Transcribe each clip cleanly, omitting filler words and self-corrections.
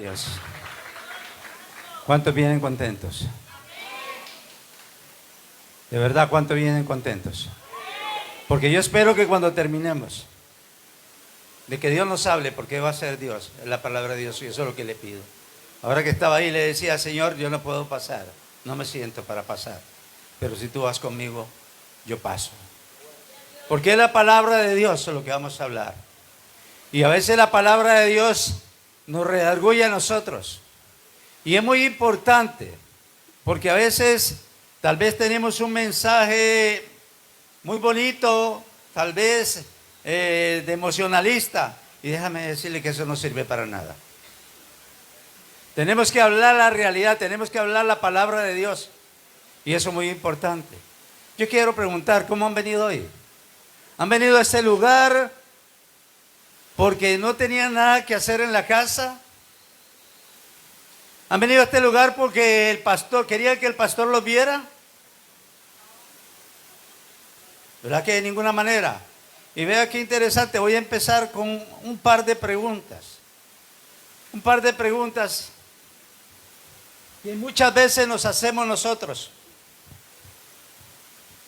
Dios. ¿Cuántos vienen contentos? De verdad, ¿cuántos vienen contentos? Porque yo espero que cuando terminemos, de que Dios nos hable, porque va a ser Dios, es la palabra de Dios, y eso es lo que le pido. Ahora que estaba ahí le decía, Señor, yo no puedo pasar, no me siento para pasar, pero si tú vas conmigo, yo paso. Porque es la palabra de Dios lo que vamos a hablar. Y a veces la palabra de Dios nos redarguye a nosotros. Y es muy importante, porque a veces tal vez tenemos un mensaje muy bonito, tal vez de emocionalista, y déjame decirle que eso no sirve para nada. Tenemos que hablar la realidad, tenemos que hablar la palabra de Dios, y eso es muy importante. Yo quiero preguntar, ¿cómo han venido hoy? ¿Han venido a este lugar porque no tenían nada que hacer en la casa? ¿Han venido a este lugar porque el pastor quería que el pastor los viera? ¿Verdad que de ninguna manera? Y vea qué interesante, voy a empezar con un par de preguntas. Un par de preguntas que muchas veces nos hacemos nosotros.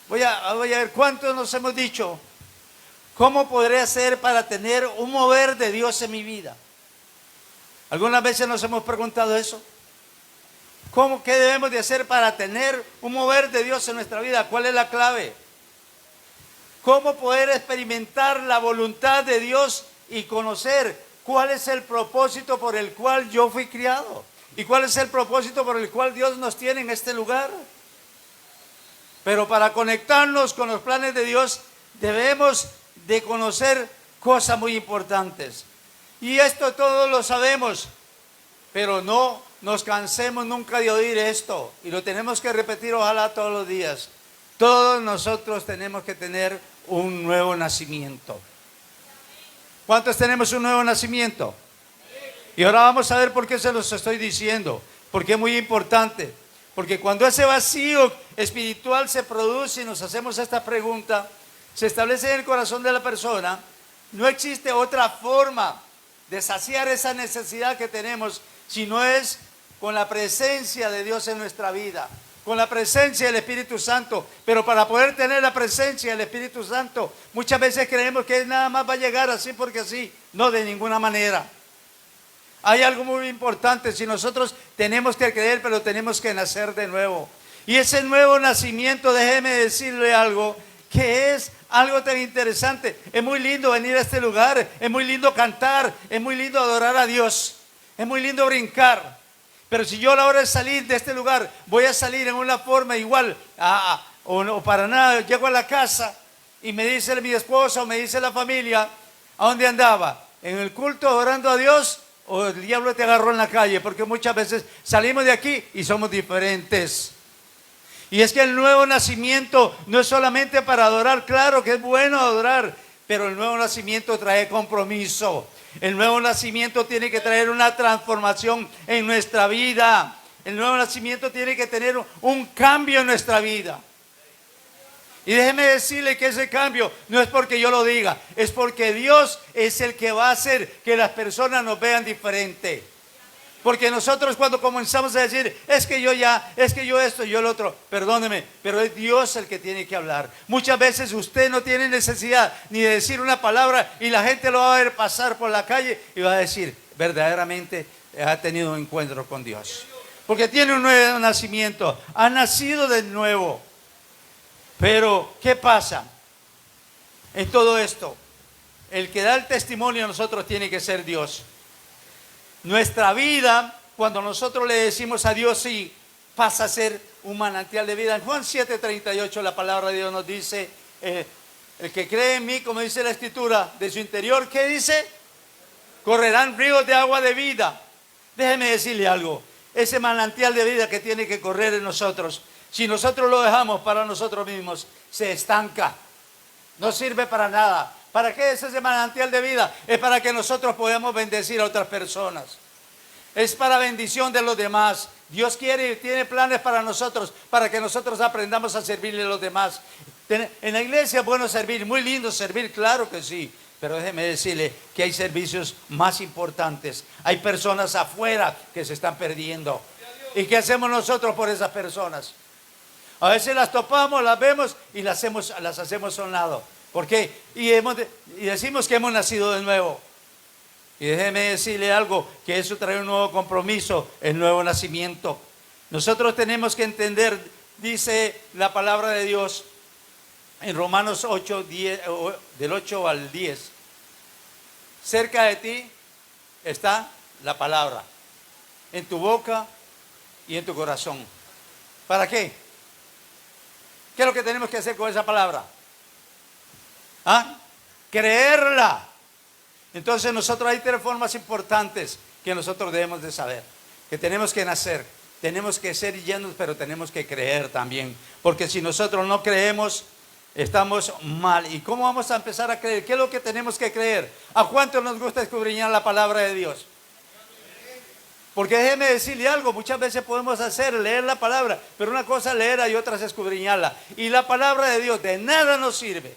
Voy a ver cuántos nos hemos dicho, ¿cómo podré hacer para tener un mover de Dios en mi vida? ¿Algunas veces nos hemos preguntado eso? ¿Qué debemos de hacer para tener un mover de Dios en nuestra vida? ¿Cuál es la clave? ¿Cómo poder experimentar la voluntad de Dios y conocer cuál es el propósito por el cual yo fui criado? ¿Y cuál es el propósito por el cual Dios nos tiene en este lugar? Pero para conectarnos con los planes de Dios debemos de conocer cosas muy importantes. Y esto todos lo sabemos, pero no nos cansemos nunca de oír esto. Y lo tenemos que repetir ojalá todos los días. Todos nosotros tenemos que tener un nuevo nacimiento. ¿Cuántos tenemos un nuevo nacimiento? Y ahora vamos a ver por qué se los estoy diciendo. Porque es muy importante. Porque cuando ese vacío espiritual se produce y nos hacemos esta pregunta, se establece en el corazón de la persona, no existe otra forma de saciar esa necesidad que tenemos, si no es con la presencia de Dios en nuestra vida, con la presencia del Espíritu Santo. Pero para poder tener la presencia del Espíritu Santo, muchas veces creemos que nada más va a llegar así porque así. No, de ninguna manera. Hay algo muy importante, si nosotros tenemos que creer, pero tenemos que nacer de nuevo. Y ese nuevo nacimiento, déjeme decirle algo, que es algo tan interesante. Es muy lindo venir a este lugar, es muy lindo cantar, es muy lindo adorar a Dios, es muy lindo brincar. Pero si yo a la hora de salir de este lugar voy a salir en una forma igual o no, para nada, llego a la casa y me dice mi esposa o me dice la familia, ¿a dónde andaba? ¿En el culto orando a Dios? ¿O el diablo te agarró en la calle? Porque muchas veces salimos de aquí y somos diferentes. Y es que el nuevo nacimiento no es solamente para adorar, claro que es bueno adorar, pero el nuevo nacimiento trae compromiso. El nuevo nacimiento tiene que traer una transformación en nuestra vida. El nuevo nacimiento tiene que tener un cambio en nuestra vida. Y déjeme decirle que ese cambio no es porque yo lo diga, es porque Dios es el que va a hacer que las personas nos vean diferente. Porque nosotros cuando comenzamos a decir, es que yo esto, yo lo otro, perdóneme, pero es Dios el que tiene que hablar. Muchas veces usted no tiene necesidad ni de decir una palabra y la gente lo va a ver pasar por la calle y va a decir, verdaderamente ha tenido un encuentro con Dios. Porque tiene un nuevo nacimiento, ha nacido de nuevo. Pero, ¿qué pasa en todo esto? El que da el testimonio a nosotros tiene que ser Dios. Nuestra vida, cuando nosotros le decimos a Dios sí, pasa a ser un manantial de vida. En Juan 7:38 la palabra de Dios nos dice, el que cree en mí, como dice la Escritura, de su interior, ¿qué dice? Correrán ríos de agua de vida. Déjeme decirle algo, ese manantial de vida que tiene que correr en nosotros, si nosotros lo dejamos para nosotros mismos, se estanca, no sirve para nada. ¿Para qué es ese manantial de vida? Es para que nosotros podamos bendecir a otras personas. Es para bendición de los demás. Dios quiere y tiene planes para nosotros, para que nosotros aprendamos a servirle a los demás. En la iglesia es bueno servir, muy lindo servir, claro que sí. Pero déjeme decirle que hay servicios más importantes. Hay personas afuera que se están perdiendo. ¿Y qué hacemos nosotros por esas personas? A veces las topamos, las vemos y las hacemos a un lado. ¿Por qué? Y decimos que hemos nacido de nuevo. Y déjeme decirle algo, que eso trae un nuevo compromiso, el nuevo nacimiento. Nosotros tenemos que entender, dice la palabra de Dios en Romanos 8, 10, del 8 al 10. Cerca de ti está la palabra, en tu boca y en tu corazón. ¿Para qué? ¿Qué es lo que tenemos que hacer con esa palabra? ¿Ah? Creerla. Entonces nosotros hay tres formas importantes que nosotros debemos de saber. Que tenemos que nacer, tenemos que ser llenos, pero tenemos que creer también. Porque si nosotros no creemos, estamos mal. ¿Y cómo vamos a empezar a creer? ¿Qué es lo que tenemos que creer? ¿A cuánto nos gusta escudriñar la palabra de Dios? Porque déjeme decirle algo, muchas veces podemos leer la palabra, pero una cosa es leerla y otra es escudriñarla. Y la palabra de Dios de nada nos sirve.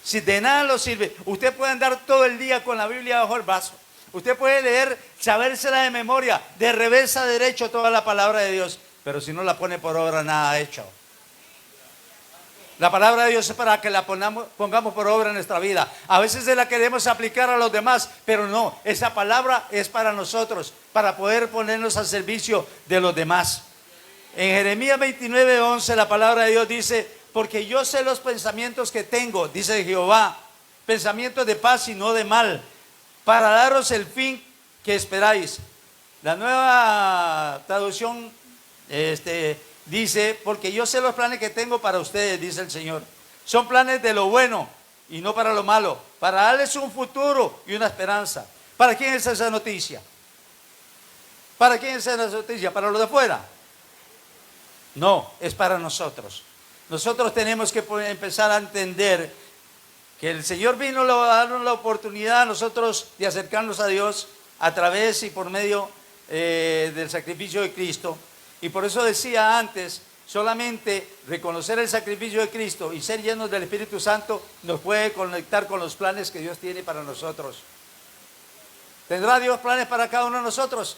Si de nada nos sirve, usted puede andar todo el día con la Biblia bajo el brazo. Usted puede leer, sabérsela de memoria, de revés a derecho toda la palabra de Dios, pero si no la pone por obra, nada ha hecho. La palabra de Dios es para que la pongamos por obra en nuestra vida. A veces se la queremos aplicar a los demás, pero no, esa palabra es para nosotros, para poder ponernos al servicio de los demás. En Jeremías 29:11 la palabra de Dios dice: porque yo sé los pensamientos que tengo, dice Jehová, pensamientos de paz y no de mal, para daros el fin que esperáis. La nueva traducción dice: porque yo sé los planes que tengo para ustedes, dice el Señor. Son planes de lo bueno y no para lo malo, para darles un futuro y una esperanza. ¿Para quién es esa noticia? ¿Para quién es esa noticia? ¿Para los de afuera? No, es para nosotros. Nosotros tenemos que empezar a entender que el Señor vino a darnos la oportunidad a nosotros de acercarnos a Dios a través y por medio del sacrificio de Cristo. Y por eso decía antes, solamente reconocer el sacrificio de Cristo y ser llenos del Espíritu Santo nos puede conectar con los planes que Dios tiene para nosotros. ¿Tendrá Dios planes para cada uno de nosotros?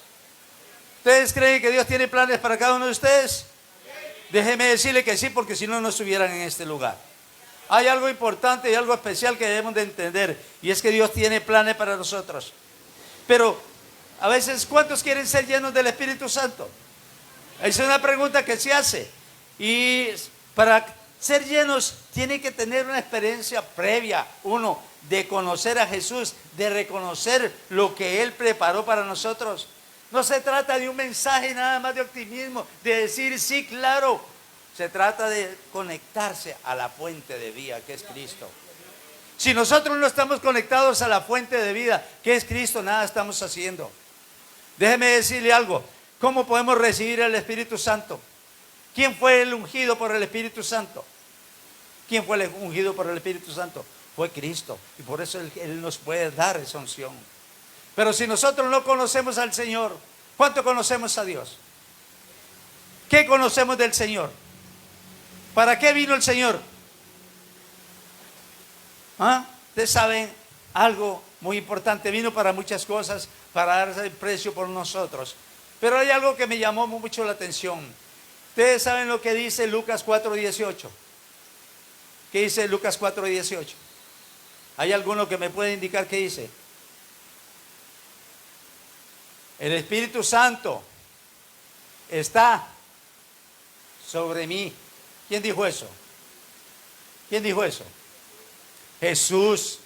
¿Ustedes creen que Dios tiene planes para cada uno de ustedes? Déjeme decirle que sí, porque si no, no estuvieran en este lugar. Hay algo importante y algo especial que debemos de entender, y es que Dios tiene planes para nosotros. Pero a veces, ¿cuántos quieren ser llenos del Espíritu Santo? Es una pregunta que se hace. Y para ser llenos tiene que tener una experiencia previa, uno, de conocer a Jesús, de reconocer lo que Él preparó para nosotros. No se trata de un mensaje nada más de optimismo, de decir sí, claro. Se trata de conectarse a la fuente de vida que es Cristo. Si nosotros no estamos conectados a la fuente de vida que es Cristo, nada estamos haciendo. Déjeme decirle algo. ¿Cómo podemos recibir el Espíritu Santo? ¿Quién fue el ungido por el Espíritu Santo? ¿Quién fue el ungido por el Espíritu Santo? Fue Cristo. Y por eso Él nos puede dar esa unción. Pero si nosotros no conocemos al Señor, ¿cuánto conocemos a Dios? ¿Qué conocemos del Señor? ¿Para qué vino el Señor? ¿Ah? Ustedes saben algo muy importante. Vino para muchas cosas, para darse el precio por nosotros. Pero hay algo que me llamó mucho la atención. Ustedes saben lo que dice Lucas 4:18. ¿Qué dice Lucas 4:18? ¿Hay alguno que me puede indicar qué dice? El Espíritu Santo está sobre mí. ¿Quién dijo eso? ¿Quién dijo eso? Jesús.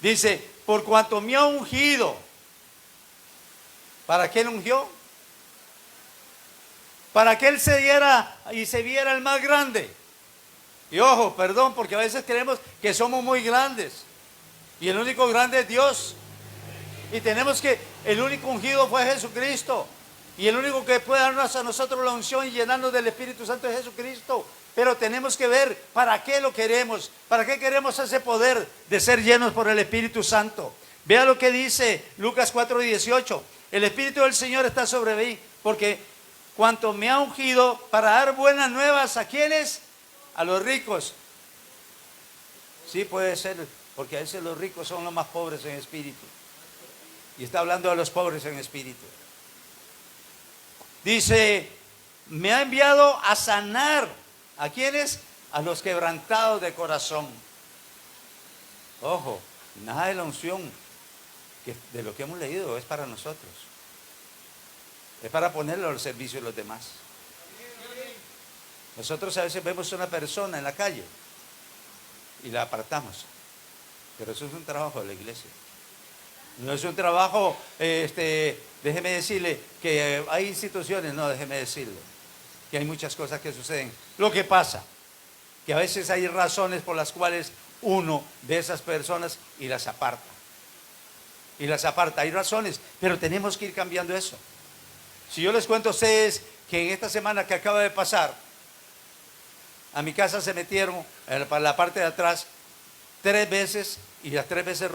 Dice, por cuanto me ha ungido. ¿Para qué Él ungió? Para que Él se diera y se viera el más grande. Y ojo, perdón, porque a veces creemos que somos muy grandes. Y el único grande es Dios. Y tenemos que, el único ungido fue Jesucristo. Y el único que puede darnos a nosotros la unción y llenarnos del Espíritu Santo es Jesucristo. Pero tenemos que ver para qué lo queremos. ¿Para qué queremos ese poder de ser llenos por el Espíritu Santo? Vea lo que dice Lucas 4:18. El Espíritu del Señor está sobre mí porque cuanto me ha ungido para dar buenas nuevas, ¿a quiénes? A los ricos. Sí, puede ser, porque a veces los ricos son los más pobres en espíritu. Y está hablando de los pobres en espíritu. Dice, me ha enviado a sanar. ¿A quiénes? A los quebrantados de corazón. Ojo, nada de la unción de lo que hemos leído es para nosotros. Es para ponerlo al servicio de los demás. Nosotros a veces vemos a una persona en la calle y la apartamos. Pero eso es un trabajo de la iglesia. No es un trabajo, déjeme decirle que hay instituciones, no, déjeme decirle que hay muchas cosas que suceden. Lo que pasa, que a veces hay razones por las cuales uno de esas personas y las aparta. Y las aparta, hay razones, pero tenemos que ir cambiando eso. Si yo les cuento a ustedes que en esta semana que acaba de pasar, a mi casa se metieron para la parte de atrás 3 veces y las 3 veces se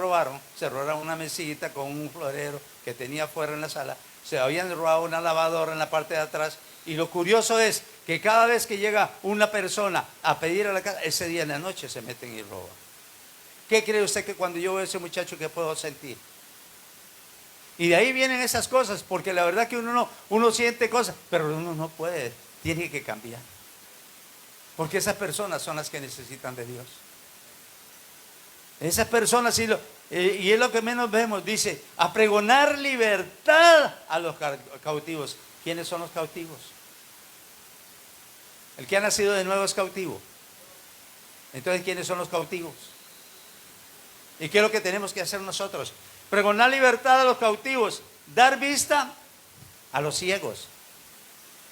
robaron una mesita con un florero que tenía afuera en la sala, se habían robado una lavadora en la parte de atrás y lo curioso es que cada vez que llega una persona a pedir a la casa, ese día en la noche se meten y roban. ¿Qué cree usted que cuando yo veo a ese muchacho que puedo sentir? Y de ahí vienen esas cosas, porque la verdad que uno siente cosas, pero uno no puede, tiene que cambiar. Porque esas personas son las que necesitan de Dios. Esas personas, y es lo que menos vemos, dice, a pregonar libertad a los cautivos. ¿Quiénes son los cautivos? El que ha nacido de nuevo es cautivo. Entonces, ¿quiénes son los cautivos? ¿Y qué es lo que tenemos que hacer nosotros? Pregonar libertad a los cautivos, dar vista a los ciegos.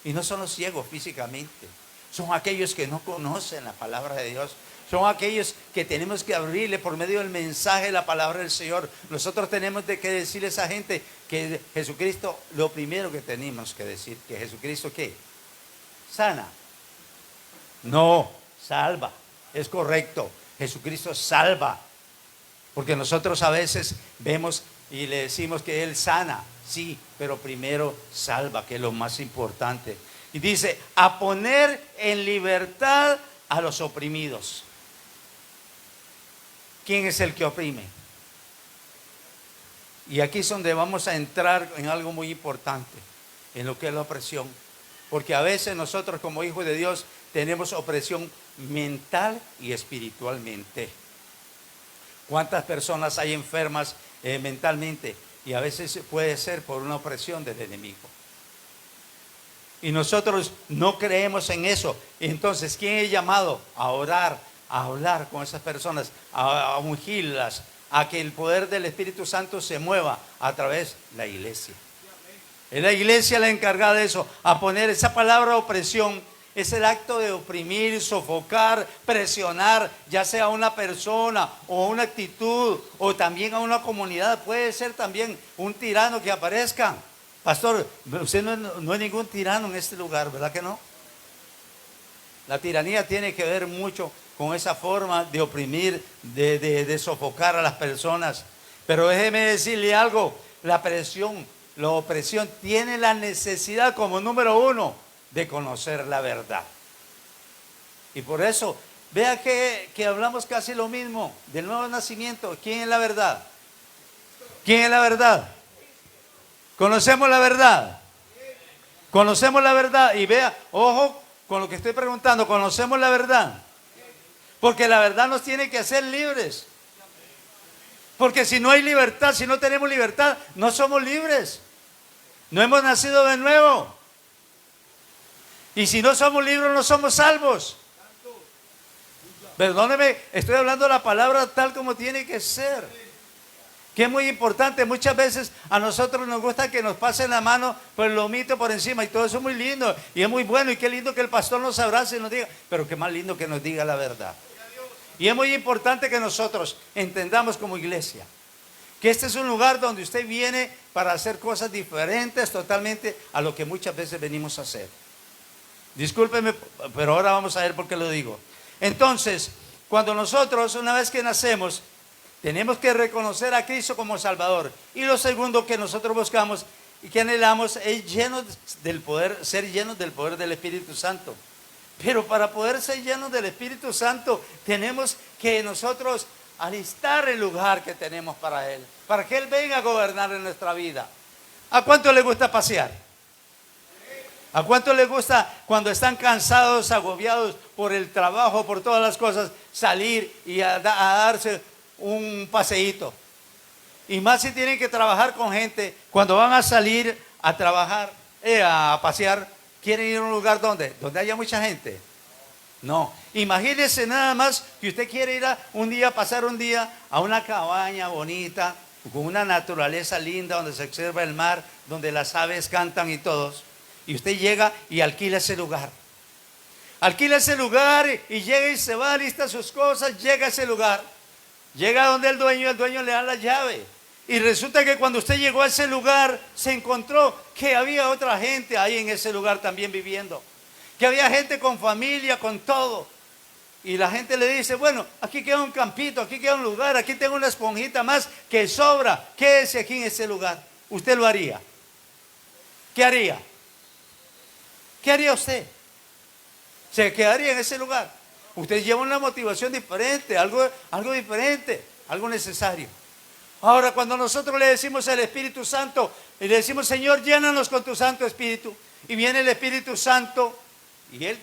Y no son los ciegos físicamente, son aquellos que no conocen la palabra de Dios. Son aquellos que tenemos que abrirle por medio del mensaje de la palabra del Señor. Nosotros tenemos que decirle a esa gente que Jesucristo, lo primero que tenemos que decir, que Jesucristo ¿qué? Sana. No, salva. Es correcto. Jesucristo salva. Porque nosotros a veces vemos y le decimos que Él sana. Sí, pero primero salva, que es lo más importante. Y dice, a poner en libertad a los oprimidos. ¿Quién es el que oprime? Y aquí es donde vamos a entrar en algo muy importante, en lo que es la opresión. Porque a veces nosotros como hijos de Dios tenemos opresión mental y espiritualmente. ¿Cuántas personas hay enfermas mentalmente? Y a veces puede ser por una opresión del enemigo. Y nosotros no creemos en eso. Entonces, ¿quién es llamado? A orar, a hablar con esas personas, a ungirlas, a que el poder del Espíritu Santo se mueva a través de la iglesia. Es la iglesia la encargada de eso, a poner esa palabra opresión. Es el acto de oprimir, sofocar, presionar, ya sea a una persona o a una actitud o también a una comunidad. Puede ser también un tirano que aparezca. Pastor, usted no es ningún tirano en este lugar, ¿verdad que no? La tiranía tiene que ver mucho con esa forma de oprimir, de sofocar a las personas. Pero déjeme decirle algo, la opresión tiene la necesidad como número 1 de conocer la verdad. Y por eso, vea que hablamos casi lo mismo del nuevo nacimiento. ¿Quién es la verdad? ¿Quién es la verdad? ¿Conocemos la verdad? Conocemos la verdad. Y vea, ojo con lo que estoy preguntando, ¿conocemos la verdad? Porque la verdad nos tiene que hacer libres. Porque si no hay libertad, si no tenemos libertad, no somos libres. No hemos nacido de nuevo. Y si no somos libres, no somos salvos. Perdóneme, estoy hablando la palabra tal como tiene que ser. Que es muy importante. Muchas veces a nosotros nos gusta que nos pasen la mano por el lomito por encima. Y todo eso es muy lindo. Y es muy bueno. Y qué lindo que el pastor nos abrace y nos diga. Pero qué más lindo que nos diga la verdad. Y es muy importante que nosotros entendamos como iglesia que este es un lugar donde usted viene para hacer cosas diferentes totalmente a lo que muchas veces venimos a hacer. Discúlpeme, pero ahora vamos a ver por qué lo digo. Entonces, cuando nosotros, una vez que nacemos, tenemos que reconocer a Cristo como Salvador. Y lo segundo que nosotros buscamos y que anhelamos es llenos del poder, ser llenos del poder del Espíritu Santo. Pero para poder ser llenos del Espíritu Santo tenemos que nosotros alistar el lugar que tenemos para Él, para que Él venga a gobernar en nuestra vida. ¿A cuánto le gusta pasear? ¿A cuánto le gusta cuando están cansados, agobiados por el trabajo, por todas las cosas, salir y a darse un paseíto? Y más si tienen que trabajar con gente, cuando van a salir a trabajar, a pasear, ¿quieren ir a un lugar donde haya mucha gente? No. Imagínese nada más que usted quiere ir pasar un día a una cabaña bonita, con una naturaleza linda, donde se observa el mar, donde las aves cantan y todos. Y usted llega y alquila ese lugar. Alquila ese lugar y llega y se va, lista sus cosas, llega a ese lugar. Llega donde el dueño le da la llave. Y resulta que cuando usted llegó a ese lugar, se encontró que había otra gente ahí en ese lugar también viviendo. Que había gente con familia, con todo. Y la gente le dice, bueno, aquí queda un campito, aquí queda un lugar, aquí tengo una esponjita más que sobra. Quédese aquí en ese lugar. ¿Usted lo haría? ¿Qué haría? ¿Qué haría usted? ¿Se quedaría en ese lugar? Usted lleva una motivación diferente, algo diferente, algo necesario. Ahora, cuando nosotros le decimos al Espíritu Santo, y le decimos, Señor, llénanos con tu Santo Espíritu, y viene el Espíritu Santo, y Él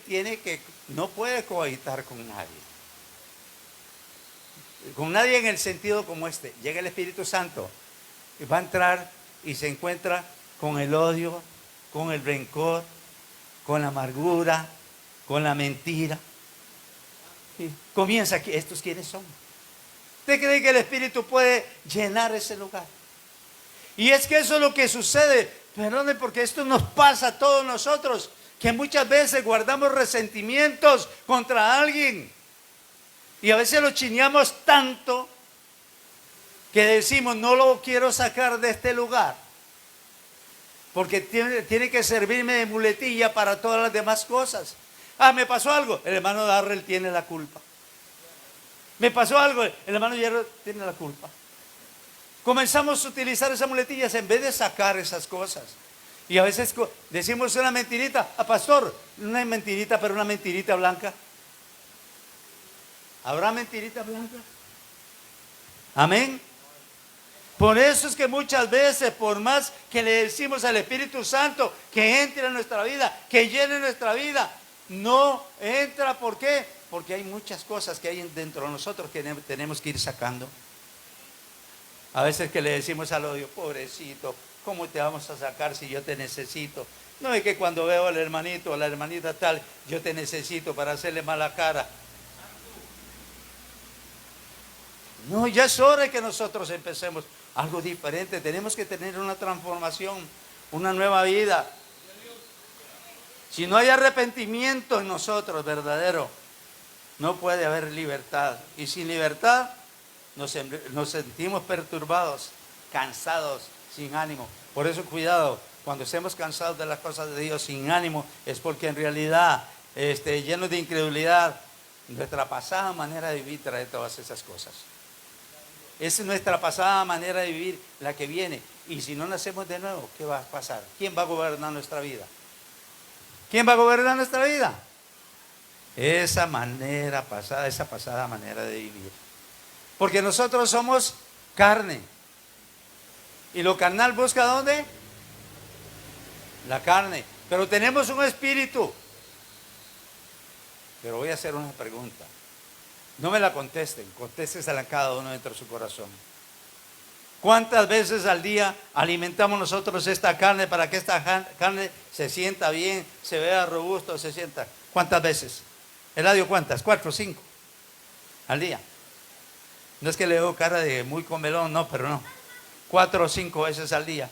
no puede cohabitar con nadie en el sentido como este. Llega el Espíritu Santo, y va a entrar y se encuentra con el odio, con el rencor, con la amargura, con la mentira. Y comienza aquí, ¿estos quiénes son? ¿Usted cree que el Espíritu puede llenar ese lugar? Y es que eso es lo que sucede, perdone, porque esto nos pasa a todos nosotros, que muchas veces guardamos resentimientos contra alguien y a veces lo chineamos tanto que decimos, no lo quiero sacar de este lugar porque tiene que servirme de muletilla para todas las demás cosas. Me pasó algo, el hermano Darrell tiene la culpa. Me pasó algo, el hermano Hierro tiene la culpa. Comenzamos a utilizar esas muletillas en vez de sacar esas cosas. Y a veces decimos una mentirita, pastor, una mentirita, pero una mentirita blanca. ¿Habrá mentirita blanca? Amén. Por eso es que muchas veces, por más que le decimos al Espíritu Santo que entre en nuestra vida, que llene nuestra vida, no entra. ¿Por qué? Porque hay muchas cosas que hay dentro de nosotros que tenemos que ir sacando. A veces que le decimos al odio, pobrecito, ¿cómo te vamos a sacar si yo te necesito? No es que cuando veo al hermanito o a la hermanita tal, yo te necesito para hacerle mala cara. No, ya es hora de que nosotros empecemos algo diferente. Tenemos que tener una transformación, una nueva vida. Si no hay arrepentimiento en nosotros verdadero, no puede haber libertad. Y sin libertad nos sentimos perturbados, cansados, sin ánimo. Por eso cuidado, cuando estemos cansados de las cosas de Dios, sin ánimo, es porque en realidad, llenos de incredulidad, nuestra pasada manera de vivir trae todas esas cosas. Es nuestra pasada manera de vivir la que viene. Y si no nacemos de nuevo, ¿qué va a pasar? ¿Quién va a gobernar nuestra vida? ¿Quién va a gobernar nuestra vida? Esa pasada manera de vivir. Porque nosotros somos carne. ¿Y lo carnal busca dónde? La carne. Pero tenemos un espíritu. Pero voy a hacer una pregunta. No me la contesten, contéstensela a cada uno dentro de su corazón. ¿Cuántas veces al día alimentamos nosotros esta carne para que esta carne se sienta bien, se vea robusto, se sienta? ¿Cuántas veces? Eladio, ¿cuántas? 4 o 5 al día. No es que le veo cara de muy comelón, no, pero no. 4 o 5 veces al día.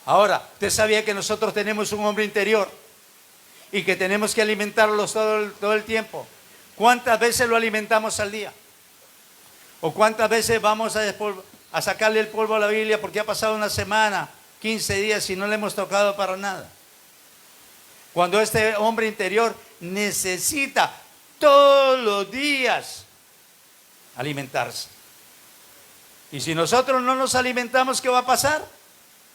Ahora, ¿usted sabía que nosotros tenemos un hombre interior y que tenemos que alimentarlo todo el tiempo? ¿Cuántas veces lo alimentamos al día? ¿O cuántas veces vamos a sacarle el polvo a la Biblia porque ha pasado una semana, 15 días y no le hemos tocado para nada? Cuando este hombre interior necesita todos los días alimentarse. Y si nosotros no nos alimentamos, ¿qué va a pasar?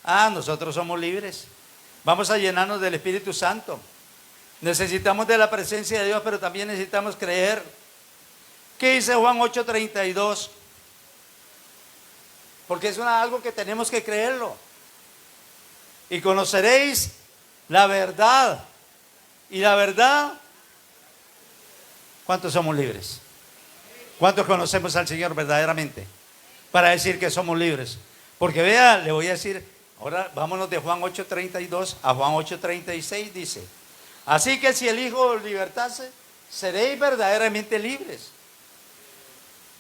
Nosotros somos libres. Vamos a llenarnos del Espíritu Santo. Necesitamos de la presencia de Dios, pero también necesitamos creer. ¿Qué dice Juan 8:32? Porque es algo que tenemos que creerlo. Y conoceréis la verdad. Y la verdad, ¿cuántos somos libres? ¿Cuántos conocemos al Señor verdaderamente? Para decir que somos libres. Porque vea, le voy a decir, ahora vámonos de Juan 8:32 a Juan 8:36, dice: así que si el Hijo os libertase, seréis verdaderamente libres.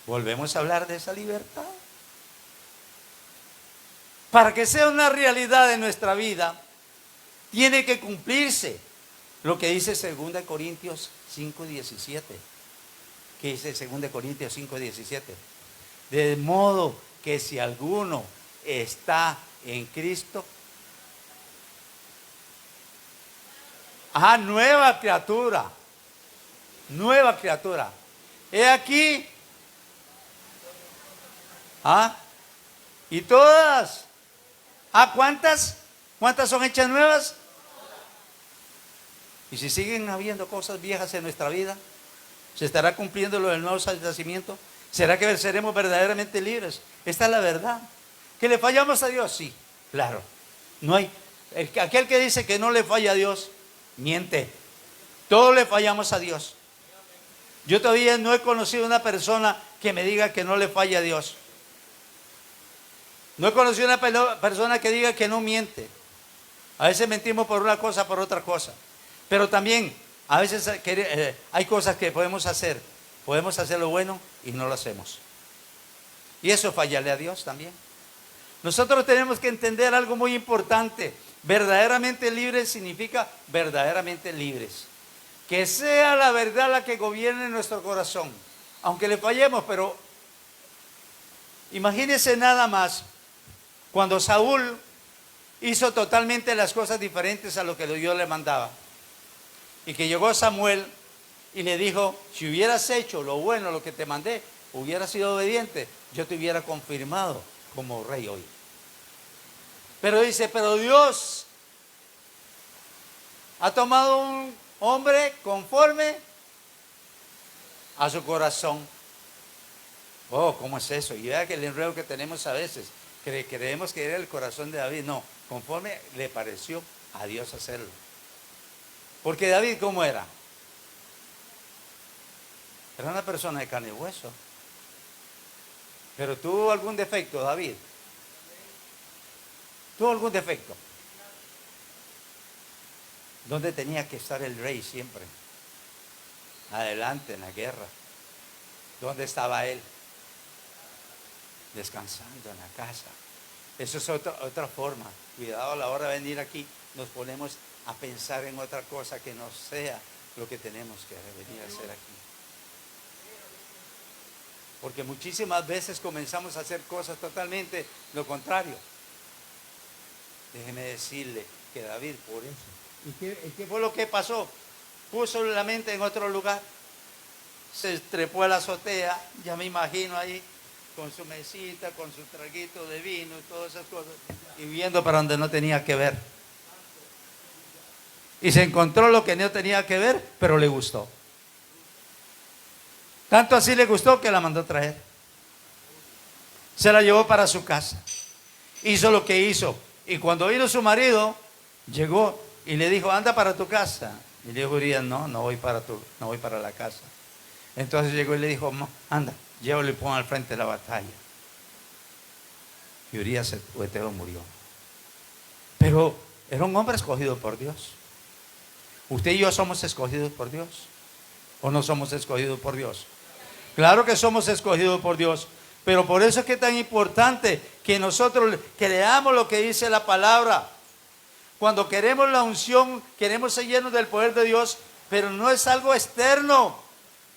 Volvemos a hablar de esa libertad. Para que sea una realidad en nuestra vida, tiene que cumplirse lo que dice 2 Corintios 5:17. ¿Qué dice 2 Corintios 5:17? De modo que si alguno está en Cristo, nueva criatura. Nueva criatura. He aquí. Y todas. ¿Cuántas? ¿Cuántas son hechas nuevas? Y si siguen habiendo cosas viejas en nuestra vida, ¿se estará cumpliendo lo del nuevo nacimiento? ¿Será que seremos verdaderamente libres? Esta es la verdad. ¿Que le fallamos a Dios? Sí, claro. No hay. Aquel que dice que no le falla a Dios, miente. Todos le fallamos a Dios. Yo todavía no he conocido una persona que me diga que no le falla a Dios. No he conocido una persona que diga que no miente. A veces mentimos por una cosa, por otra cosa. Pero también, a veces hay cosas que podemos hacer. Podemos hacer lo bueno y no lo hacemos. Y eso fallarle a Dios también. Nosotros tenemos que entender algo muy importante. Verdaderamente libres significa verdaderamente libres. Que sea la verdad la que gobierne nuestro corazón. Aunque le fallemos, pero imagínense nada más. Cuando Saúl hizo totalmente las cosas diferentes a lo que Dios le mandaba. Y que llegó Samuel y le dijo: si hubieras hecho lo bueno, lo que te mandé, hubieras sido obediente, yo te hubiera confirmado como rey hoy. Pero dice: pero Dios ha tomado un hombre conforme a su corazón. ¿Cómo es eso? Y vea que el enredo que tenemos a veces. Creemos que era el corazón de David. No, conforme le pareció a Dios hacerlo. Porque David, ¿cómo era? Era una persona de carne y hueso. Pero tuvo algún defecto, David. Tuvo algún defecto. ¿Dónde tenía que estar el rey siempre? Adelante en la guerra. ¿Dónde estaba él? Descansando en la casa. Eso es otra forma. Cuidado, a la hora de venir aquí nos ponemos a pensar en otra cosa que no sea lo que tenemos que venir a hacer aquí. Porque muchísimas veces comenzamos a hacer cosas totalmente lo contrario. Déjeme decirle que David, por eso. ¿Y qué fue lo que pasó? Puso la mente en otro lugar. Se trepó a la azotea, ya me imagino ahí, con su mesita, con su traguito de vino y todas esas cosas, y viendo para donde no tenía que ver. Y se encontró lo que no tenía que ver, pero le gustó. Tanto así le gustó que la mandó traer. Se la llevó para su casa. Hizo lo que hizo. Y cuando vino su marido, llegó y le dijo: anda para tu casa. Y le dijo Urías: no voy para la casa. Entonces llegó y le dijo: anda, llévalo y pon al frente de la batalla. Y Urías Eteo murió. Pero era un hombre escogido por Dios. ¿Usted y yo somos escogidos por Dios? ¿O no somos escogidos por Dios? Claro que somos escogidos por Dios. Pero por eso es que es tan importante que nosotros creamos lo que dice la palabra. Cuando queremos la unción, queremos ser llenos del poder de Dios, pero no es algo externo,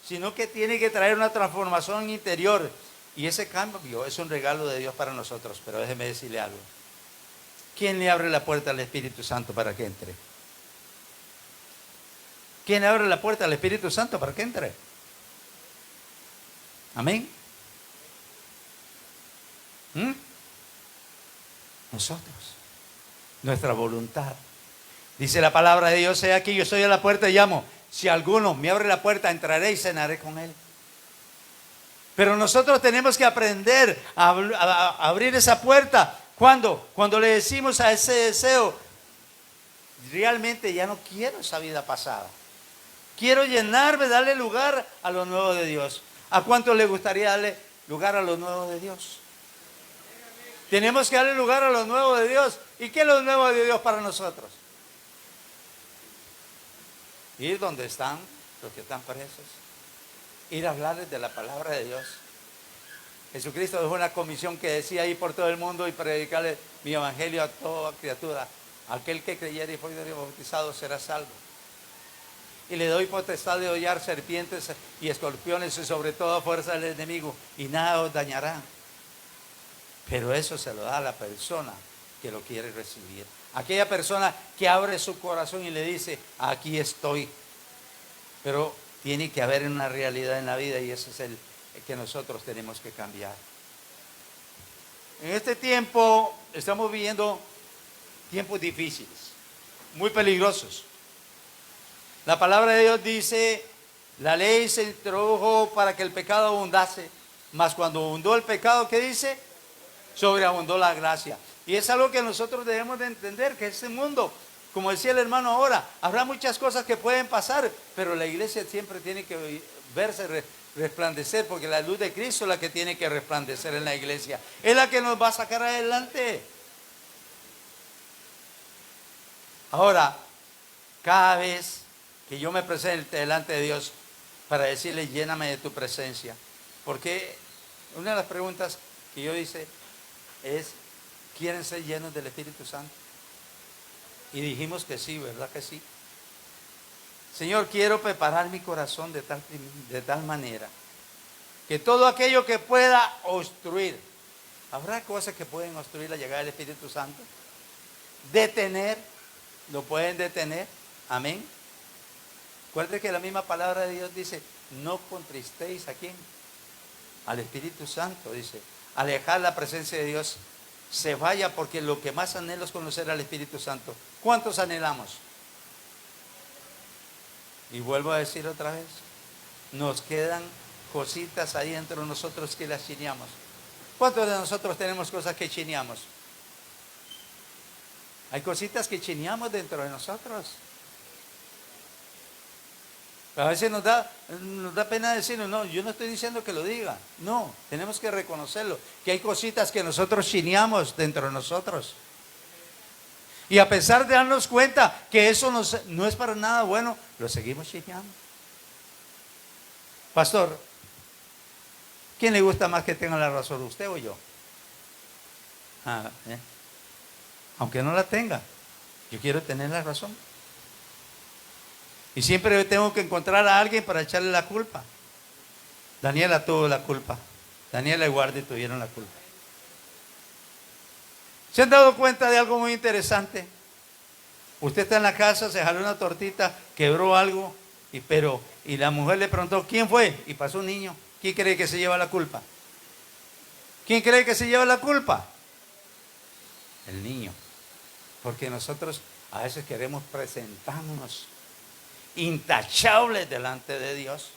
sino que tiene que traer una transformación interior. Y ese cambio es un regalo de Dios para nosotros. Pero déjeme decirle algo. ¿Quién le abre la puerta al Espíritu Santo para que entre? ¿Quién le abre la puerta al Espíritu Santo para que entre? Amén. Nosotros. nuestra voluntad. Dice la palabra de Dios: he aquí, yo estoy a la puerta y llamo. Si alguno me abre la puerta, entraré y cenaré con él. Pero nosotros tenemos que aprender a abrir esa puerta. ¿Cuándo? Cuando le decimos a ese deseo: realmente ya no quiero esa vida pasada. Quiero llenarme, darle lugar a lo nuevo de Dios. ¿A cuánto le gustaría darle lugar a lo nuevo de Dios? Tenemos que darle lugar a lo nuevo de Dios. ¿Y qué es lo nuevo de Dios para nosotros? Ir donde están los que están presos. Ir a hablarles de la palabra de Dios. Jesucristo dejó una comisión que decía: ir por todo el mundo y predicarle mi evangelio a toda criatura. Aquel que creyere y fuere bautizado será salvo. Y le doy potestad de hollar serpientes y escorpiones y sobre toda fuerza del enemigo, y nada os dañará. Pero eso se lo da a la persona que lo quiere recibir. Aquella persona que abre su corazón y le dice: aquí estoy. Pero tiene que haber una realidad en la vida, y ese es el que nosotros tenemos que cambiar. En este tiempo estamos viviendo tiempos difíciles, muy peligrosos. La palabra de Dios dice: la ley se introdujo para que el pecado abundase, mas cuando abundó el pecado, ¿qué dice? Sobreabundó la gracia. Y es algo que nosotros debemos de entender, que este mundo, como decía el hermano ahora, habrá muchas cosas que pueden pasar, pero la iglesia siempre tiene que verse resplandecer, porque la luz de Cristo es la que tiene que resplandecer en la iglesia. Es la que nos va a sacar adelante. Ahora, cada vez que yo me presente delante de Dios para decirle: lléname de tu presencia, porque una de las preguntas que yo hice es: ¿quieren ser llenos del Espíritu Santo? Y dijimos que sí, ¿verdad que sí? Señor, quiero preparar mi corazón de tal manera que todo aquello que pueda obstruir, ¿habrá cosas que pueden obstruir la llegada del Espíritu Santo? Detener, lo pueden detener. Amén. Recuerde que la misma palabra de Dios dice: no contristéis ¿a quién? Al Espíritu Santo. Dice: alejar la presencia de Dios se vaya, porque lo que más anhelo es conocer al Espíritu Santo. ¿Cuántos anhelamos? Y vuelvo a decir otra vez: nos quedan cositas ahí dentro de nosotros que las chineamos. ¿Cuántos de nosotros tenemos cosas que chineamos? Hay cositas que chineamos dentro de nosotros. A veces nos da pena decirlo. No, yo no estoy diciendo que lo diga. No, tenemos que reconocerlo, que hay cositas que nosotros chineamos dentro de nosotros. Y a pesar de darnos cuenta que eso no es para nada bueno, lo seguimos chineando. Pastor, ¿quién le gusta más que tenga la razón, usted o yo? Aunque no la tenga, yo quiero tener la razón. Y siempre tengo que encontrar a alguien para echarle la culpa. Daniela tuvo la culpa. Daniela y Guardi tuvieron la culpa. ¿Se han dado cuenta de algo muy interesante? Usted está en la casa, se jaló una tortita, quebró algo, y la mujer le preguntó: ¿quién fue? Y pasó un niño. ¿Quién cree que se lleva la culpa? ¿Quién cree que se lleva la culpa? El niño. Porque nosotros a veces queremos presentarnos intachables delante de Dios.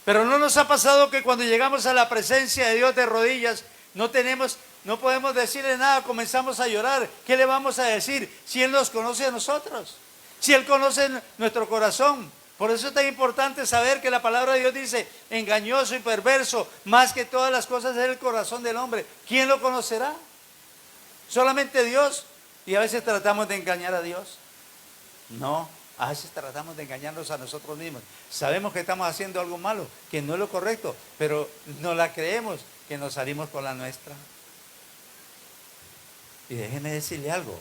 Pero ¿no nos ha pasado que cuando llegamos a la presencia de Dios de rodillas, no podemos decirle nada, comenzamos a llorar? ¿Qué le vamos a decir si Él nos conoce a nosotros? Si Él conoce nuestro corazón. Por eso es tan importante saber que la palabra de Dios dice: engañoso y perverso, más que todas las cosas, es el corazón del hombre. ¿Quién lo conocerá? Solamente Dios. Y a veces tratamos de engañar a Dios. No, a veces tratamos de engañarnos a nosotros mismos. Sabemos que estamos haciendo algo malo, que no es lo correcto, pero no la creemos, que nos salimos con la nuestra. Y déjeme decirle algo: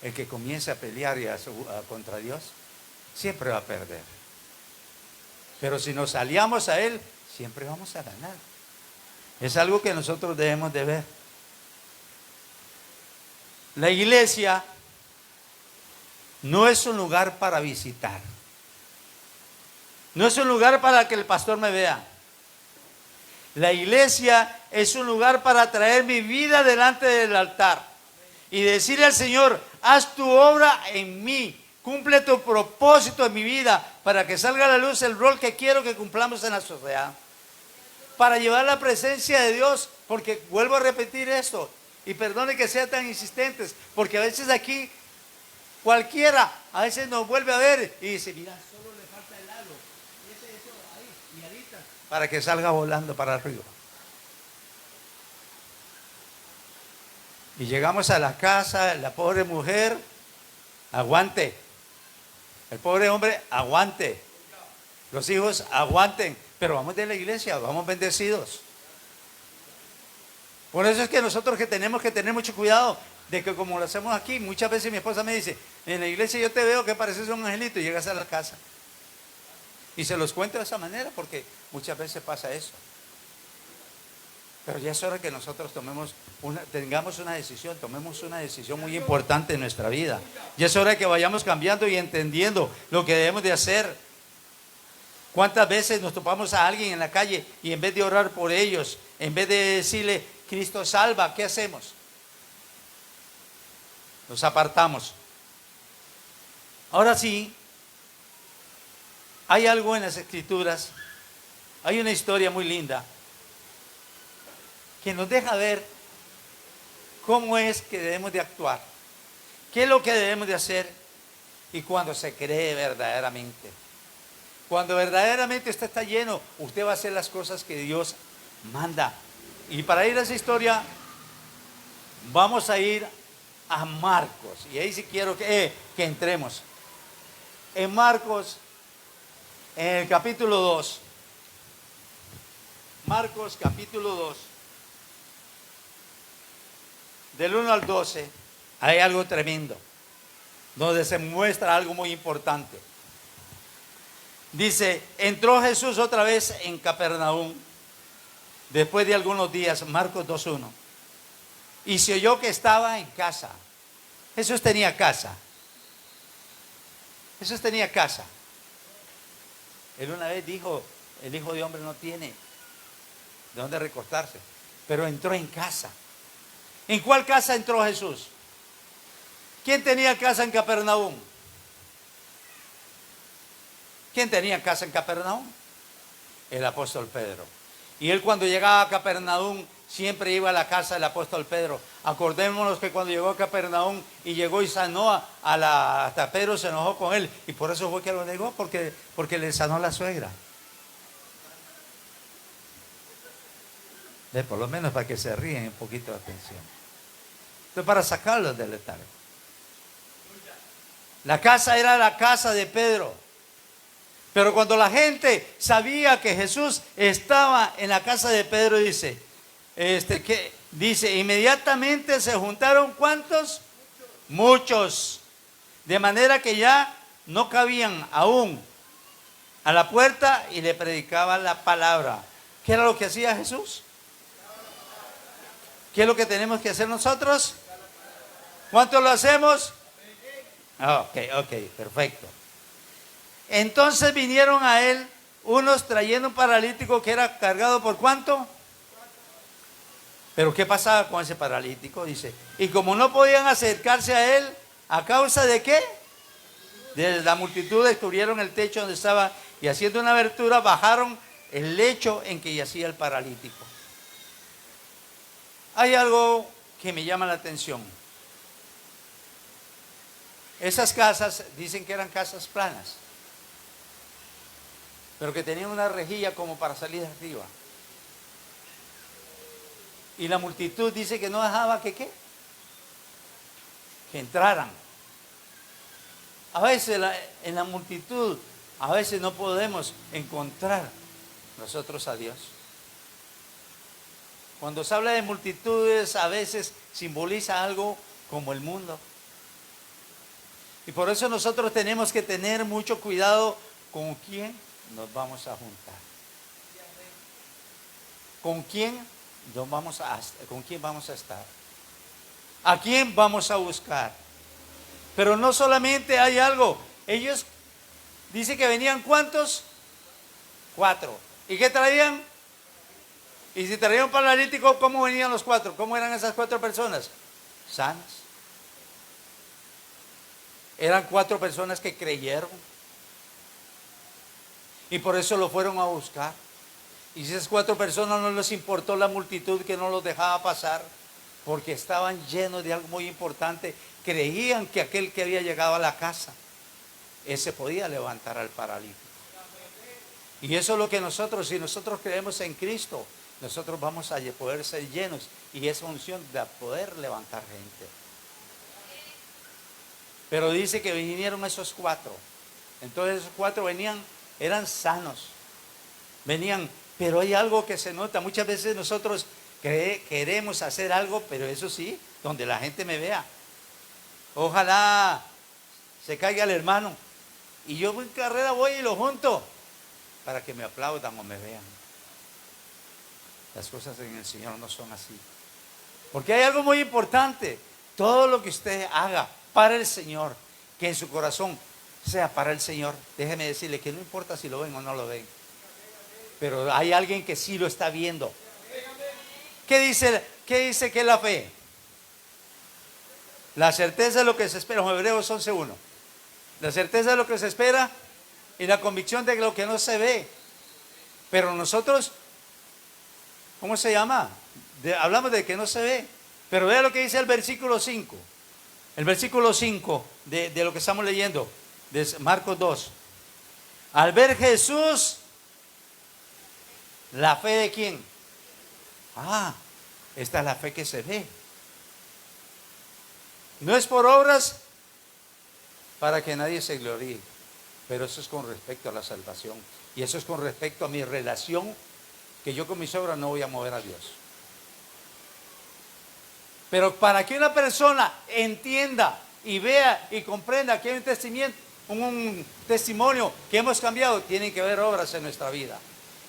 el que comience a pelear contra Dios, siempre va a perder. Pero si nos aliamos a Él, siempre vamos a ganar. Es algo que nosotros debemos de ver. La iglesia no es un lugar para visitar. No es un lugar para que el pastor me vea. La iglesia es un lugar para traer mi vida delante del altar. y decirle al Señor, haz tu obra en mí, cumple tu propósito en mi vida, para que salga a la luz el rol que quiero que cumplamos en la sociedad. Para llevar la presencia de Dios, porque vuelvo a repetir esto, y perdone que sea tan insistentes, porque a veces aquí cualquiera a veces nos vuelve a ver y dice, mira, solo le falta el halo, eso ahí, y ahorita, para que salga volando para arriba. Y llegamos a la casa, la pobre mujer, aguante. El pobre hombre, aguante. Los hijos, aguanten. Pero vamos de la iglesia, vamos bendecidos. Por eso es que nosotros que tenemos que tener mucho cuidado de que como lo hacemos aquí, muchas veces mi esposa me dice, en la iglesia yo te veo que pareces un angelito y llegas a la casa. Y se los cuento de esa manera porque muchas veces pasa eso. Pero ya es hora que nosotros tengamos una decisión, tomemos una decisión muy importante en nuestra vida. Ya es hora que vayamos cambiando y entendiendo lo que debemos de hacer. ¿Cuántas veces nos topamos a alguien en la calle y en vez de orar por ellos, en vez de decirle, Cristo salva, ¿qué hacemos? Nos apartamos. Ahora sí, hay algo en las Escrituras, hay una historia muy linda que nos deja ver cómo es que debemos de actuar, qué es lo que debemos de hacer y cuando se cree verdaderamente. Cuando verdaderamente usted está lleno, usted va a hacer las cosas que Dios manda. Y para ir a esa historia, vamos a ir a Marcos. Y ahí sí quiero que entremos. En Marcos, en el capítulo 2. Marcos capítulo 2. Del 1 al 12, hay algo tremendo, donde se muestra algo muy importante. Dice, entró Jesús otra vez en Capernaum, después de algunos días, Marcos 2:1, y se oyó que estaba en casa. Jesús tenía casa. Jesús tenía casa. Él una vez dijo, el Hijo de Hombre no tiene de dónde recostarse, pero entró en casa. ¿En cuál casa entró Jesús? ¿Quién tenía casa en Capernaum? ¿Quién tenía casa en Capernaum? El apóstol Pedro. Y él cuando llegaba a Capernaum siempre iba a la casa del apóstol Pedro. Acordémonos que cuando llegó a Capernaum y llegó y sanó hasta Pedro se enojó con él. Y por eso fue que lo negó, porque le sanó la suegra. Por lo menos para que se ríen un poquito de atención. Entonces para sacarlos del letargo. La casa era la casa de Pedro. Pero cuando la gente sabía que Jesús estaba en la casa de Pedro, dice, inmediatamente se juntaron ¿cuántos? Muchos. De manera que ya no cabían aún a la puerta y le predicaban la palabra. ¿Qué era lo que hacía Jesús? ¿Qué es lo que tenemos que hacer nosotros? ¿Cuánto lo hacemos? Ok, perfecto. Entonces vinieron a él unos trayendo un paralítico que era cargado por ¿cuánto? Pero ¿qué pasaba con ese paralítico? Dice, y como no podían acercarse a él, ¿a causa de qué? De la multitud descubrieron el techo donde estaba y haciendo una abertura bajaron el lecho en que yacía el paralítico. Hay algo que me llama la atención. Esas casas dicen que eran casas planas, pero que tenían una rejilla como para salir de arriba. Y la multitud dice que no dejaba que entraran. A veces en la multitud, a veces no podemos encontrar nosotros a Dios. Cuando se habla de multitudes, a veces simboliza algo como el mundo. Y por eso nosotros tenemos que tener mucho cuidado con quién nos vamos a juntar. ¿Con quién vamos a estar? ¿A quién vamos a buscar? Pero no solamente hay algo. Ellos dicen que venían ¿cuántos? 4. ¿Y qué traían? Y si traían un paralítico, ¿cómo venían los 4? ¿Cómo eran esas 4 personas? Sanas. Eran 4 personas que creyeron. Y por eso lo fueron a buscar. Y esas 4 personas no les importó la multitud que no los dejaba pasar, porque estaban llenos de algo muy importante. Creían que aquel que había llegado a la casa, ese podía levantar al paralítico. Y eso es lo que nosotros, si nosotros creemos en Cristo, nosotros vamos a poder ser llenos y esa unción de poder levantar gente. Pero dice que vinieron esos 4. Entonces esos 4 venían, eran sanos. Venían, pero hay algo que se nota. Muchas veces nosotros queremos hacer algo, pero eso sí, donde la gente me vea. Ojalá se caiga el hermano. Y yo en carrera voy y lo junto para que me aplaudan o me vean. Las cosas en el Señor no son así. Porque hay algo muy importante. Todo lo que usted haga para el Señor, que en su corazón sea para el Señor, déjeme decirle que no importa si lo ven o no lo ven, pero hay alguien que sí lo está viendo. ¿Qué dice que es la fe? La certeza de lo que se espera. En Hebreos 11:1. La certeza de lo que se espera y la convicción de lo que no se ve. Pero nosotros, ¿cómo se llama? Hablamos de que no se ve. Pero vea lo que dice el versículo 5. El versículo 5 de lo que estamos leyendo, de Marcos 2. Al ver Jesús, ¿la fe de quién? Esta es la fe que se ve. No es por obras para que nadie se gloríe, pero eso es con respecto a la salvación. Y eso es con respecto a mi relación, que yo con mis obras no voy a mover a Dios. Pero para que una persona entienda y vea y comprenda que hay un testimonio que hemos cambiado, tienen que haber obras en nuestra vida.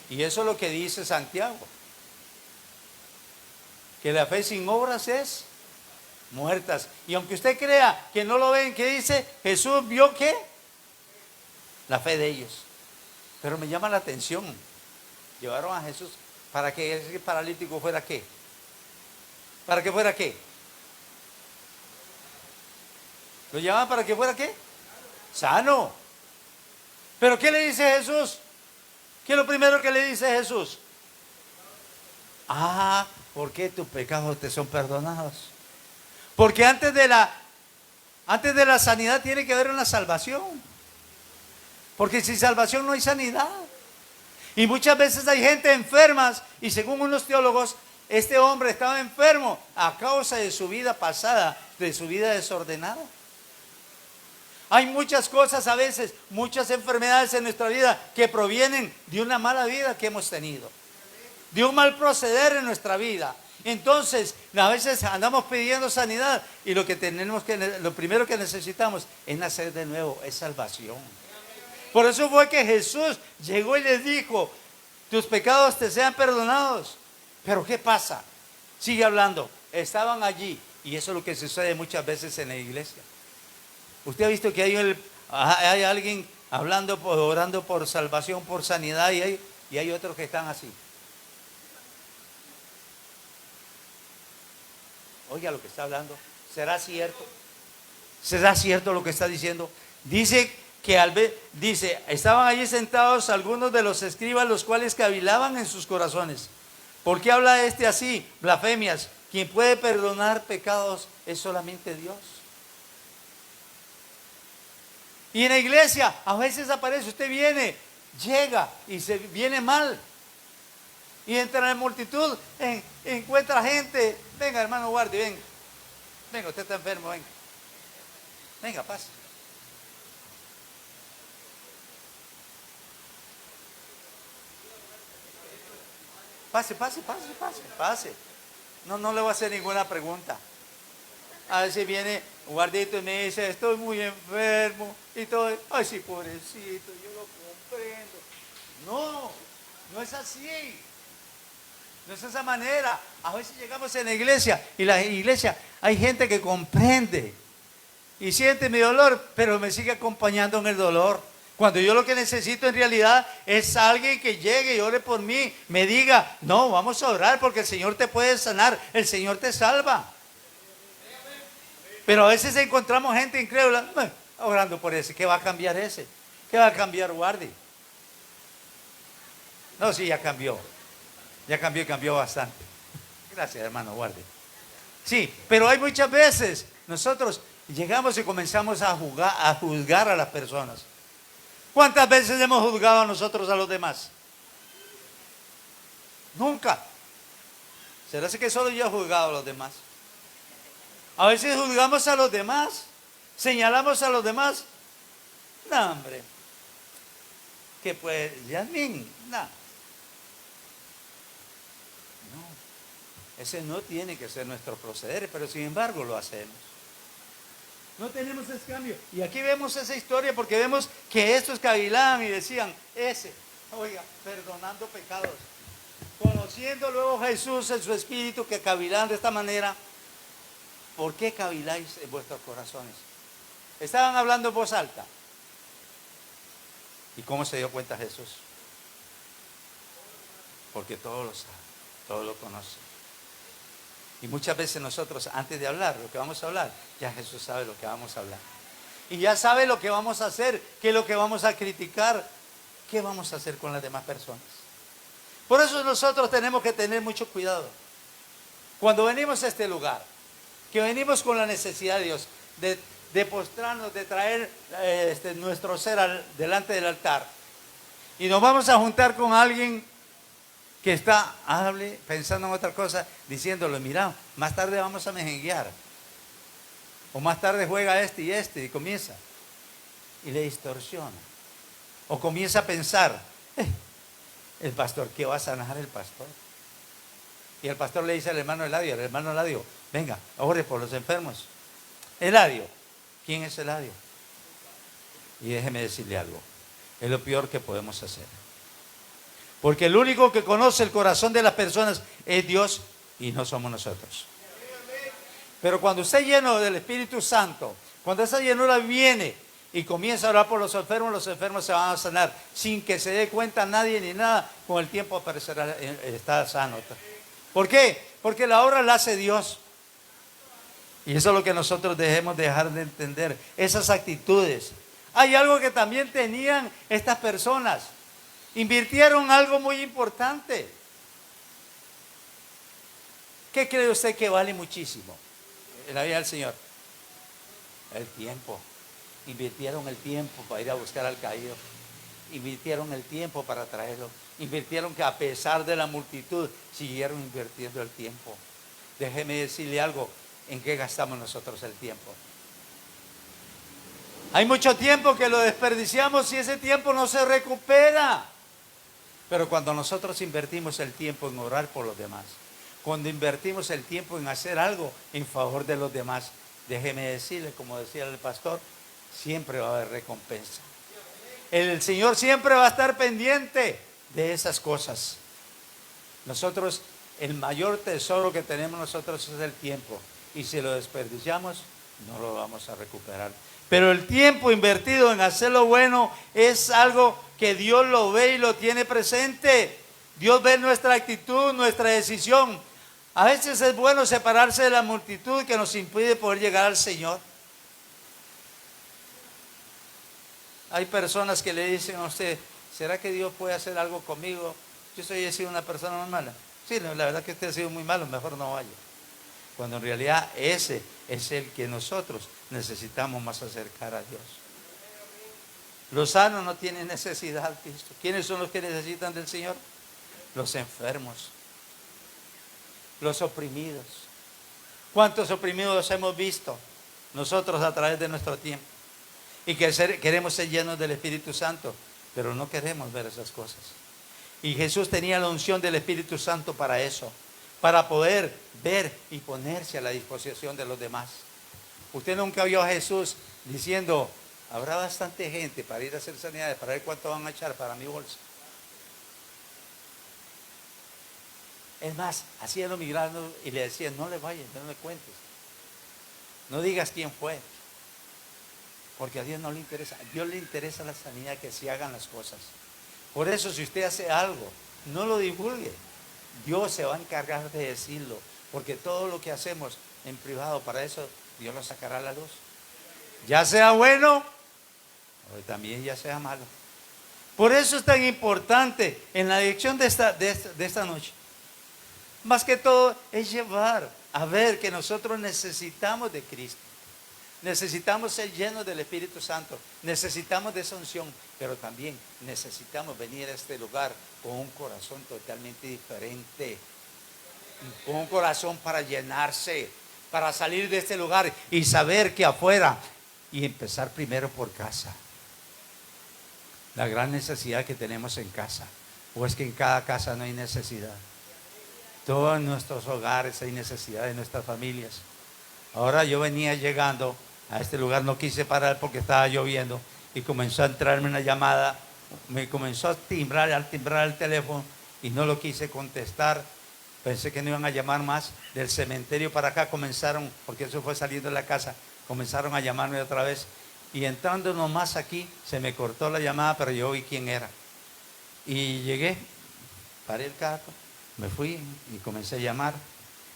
Y eso es lo que dice Santiago. Que la fe sin obras es muertas. Y aunque usted crea que no lo ven, ¿qué dice? Jesús vio que la fe de ellos. Pero me llama la atención. Llevaron a Jesús para que ese paralítico fuera ¿qué? ¿Para que fuera qué? ¿Lo llamaban para que fuera qué? Sano. ¿Pero qué le dice Jesús? ¿Qué es lo primero que le dice Jesús? Porque tus pecados te son perdonados. Porque antes de la sanidad tiene que haber una salvación. Porque sin salvación no hay sanidad. Y muchas veces hay gente enferma y según unos teólogos, este hombre estaba enfermo a causa de su vida pasada, de su vida desordenada. Hay muchas cosas a veces, muchas enfermedades en nuestra vida que provienen de una mala vida que hemos tenido, de un mal proceder en nuestra vida. Entonces, a veces andamos pidiendo sanidad y lo primero que necesitamos es nacer de nuevo, es salvación. Por eso fue que Jesús llegó y les dijo: tus pecados te sean perdonados. Pero ¿qué pasa? Sigue hablando. Estaban allí. Y eso es lo que sucede muchas veces en la iglesia. Usted ha visto que hay alguien hablando, orando por salvación, por sanidad, y hay otros que están así. Oiga lo que está hablando. ¿Será cierto? ¿Será cierto lo que está diciendo? Dice que estaban allí sentados algunos de los escribas, los cuales cavilaban en sus corazones. ¿Por qué habla así? Blasfemias. Quien puede perdonar pecados es solamente Dios. Y en la iglesia a veces aparece, usted llega y se viene mal. Y entre la multitud encuentra gente. Venga, hermano Guardi, venga. Venga, usted está enfermo, venga. Venga, pase. Pase. No le voy a hacer ninguna pregunta. A ver si viene un guardito y me dice: estoy muy enfermo y todo. Ay, sí, pobrecito, yo lo comprendo. No es así. No es esa manera. A veces llegamos en la iglesia y la iglesia hay gente que comprende y siente mi dolor, pero me sigue acompañando en el dolor. Cuando yo lo que necesito en realidad es alguien que llegue y ore por mí, me diga: no, vamos a orar porque el Señor te puede sanar, el Señor te salva. Pero a veces encontramos gente incrédula: orando por ese. ¿Qué va a cambiar ese? ¿Qué va a cambiar Guardi? No, sí, ya cambió. Ya cambió y cambió bastante. Gracias, hermano Guardi. Sí, pero hay muchas veces nosotros llegamos y comenzamos a juzgar a las personas. ¿Cuántas veces hemos juzgado a nosotros a los demás? Nunca. ¿Será que solo yo he juzgado a los demás? A veces juzgamos a los demás, señalamos a los demás. No, hombre. Que pues, Yasmín, no. No, ese no tiene que ser nuestro proceder, pero sin embargo lo hacemos. No tenemos ese cambio. Y aquí vemos esa historia porque vemos que estos cavilaban y decían, oiga, perdonando pecados. Conociendo luego Jesús en su espíritu que cavilan de esta manera, ¿por qué caviláis en vuestros corazones? Estaban hablando en voz alta. ¿Y cómo se dio cuenta Jesús? Porque todo lo sabe, todo lo conoce. Y muchas veces nosotros, antes de hablar lo que vamos a hablar, ya Jesús sabe lo que vamos a hablar. Y ya sabe lo que vamos a hacer, qué es lo que vamos a criticar, qué vamos a hacer con las demás personas. Por eso nosotros tenemos que tener mucho cuidado. Cuando venimos a este lugar, que venimos con la necesidad de Dios, de postrarnos, de traer nuestro ser delante del altar, y nos vamos a juntar con alguien que está, pensando en otra cosa, diciéndole, mira, más tarde vamos a mejenguear, o más tarde juega y comienza, y le distorsiona, o comienza a pensar, el pastor, ¿qué va a sanar el pastor? Y el pastor le dice al hermano Eladio, venga, ore por los enfermos. Eladio, ¿quién es Eladio? Y déjeme decirle algo, es lo peor que podemos hacer. Porque el único que conoce el corazón de las personas es Dios y no somos nosotros. Pero cuando usted es lleno del Espíritu Santo, cuando esa llenura viene y comienza a orar por los enfermos se van a sanar sin que se dé cuenta nadie ni nada. Con el tiempo aparecerá, está sano. ¿Por qué? Porque la obra la hace Dios. Y eso es lo que nosotros debemos dejar de entender, esas actitudes. Hay algo que también tenían estas personas. Invirtieron algo muy importante. ¿Qué cree usted que vale muchísimo en la vida del Señor? El tiempo. Invirtieron el tiempo para ir a buscar al caído. Invirtieron el tiempo para traerlo. Invirtieron que a pesar de la multitud, siguieron invirtiendo el tiempo. Déjeme decirle algo, ¿en qué gastamos nosotros el tiempo? Hay mucho tiempo que lo desperdiciamos y ese tiempo no se recupera. Pero cuando nosotros invertimos el tiempo en orar por los demás, cuando invertimos el tiempo en hacer algo en favor de los demás, déjeme decirle, como decía el pastor, siempre va a haber recompensa. El Señor siempre va a estar pendiente de esas cosas. Nosotros, el mayor tesoro que tenemos nosotros es el tiempo. Y si lo desperdiciamos, no lo vamos a recuperar. Pero el tiempo invertido en hacer lo bueno es algo que Dios lo ve y lo tiene presente. Dios ve nuestra actitud, nuestra decisión. A veces es bueno separarse de la multitud que nos impide poder llegar al Señor. Hay personas que le dicen a usted, ¿será que Dios puede hacer algo conmigo? Yo he sido una persona muy mala. Sí, la verdad que usted ha sido muy malo, mejor no vaya. Cuando en realidad ese es el que nosotros necesitamos más acercar a Dios. Los sanos no tienen necesidad, Cristo. ¿Quiénes son los que necesitan del Señor? Los enfermos, los oprimidos. ¿Cuántos oprimidos hemos visto nosotros a través de nuestro tiempo? Y que queremos ser llenos del Espíritu Santo, pero no queremos ver esas cosas. Y Jesús tenía la unción del Espíritu Santo para eso, para poder ver y ponerse a la disposición de los demás. Usted nunca vio a Jesús diciendo, habrá bastante gente para ir a hacer sanidades, para ver cuánto van a echar para mi bolsa. Es más, hacía lo migrando y le decían, no le vayas, no le cuentes. No digas quién fue. Porque a Dios no le interesa. A Dios le interesa la sanidad, que se hagan las cosas. Por eso, si usted hace algo, no lo divulgue. Dios se va a encargar de decirlo. Porque todo lo que hacemos en privado, para eso Dios lo sacará a la luz. ya sea bueno o también ya sea malo. Por eso es tan importante en la dirección de esta noche. Más que todo es llevar a ver que nosotros necesitamos de Cristo. Necesitamos ser llenos del Espíritu Santo. Necesitamos de esa unción. Pero también necesitamos venir a este lugar con un corazón totalmente diferente. Con un corazón para llenarse. Para salir de este lugar y saber que afuera. Y empezar primero por casa. La gran necesidad que tenemos en casa. O es que en cada casa no hay necesidad. Todos nuestros hogares hay necesidad de nuestras familias. Ahora yo venía llegando a este lugar, no quise parar porque estaba lloviendo y comenzó a entrarme una llamada. Me comenzó a timbrar el teléfono y no lo quise contestar. Pensé que no iban a llamar más. Del cementerio para acá comenzaron, porque eso fue saliendo de la casa, comenzaron a llamarme otra vez. Y entrando nomás aquí, se me cortó la llamada, pero yo vi quién era. Y llegué, paré el carro, me fui y comencé a llamar.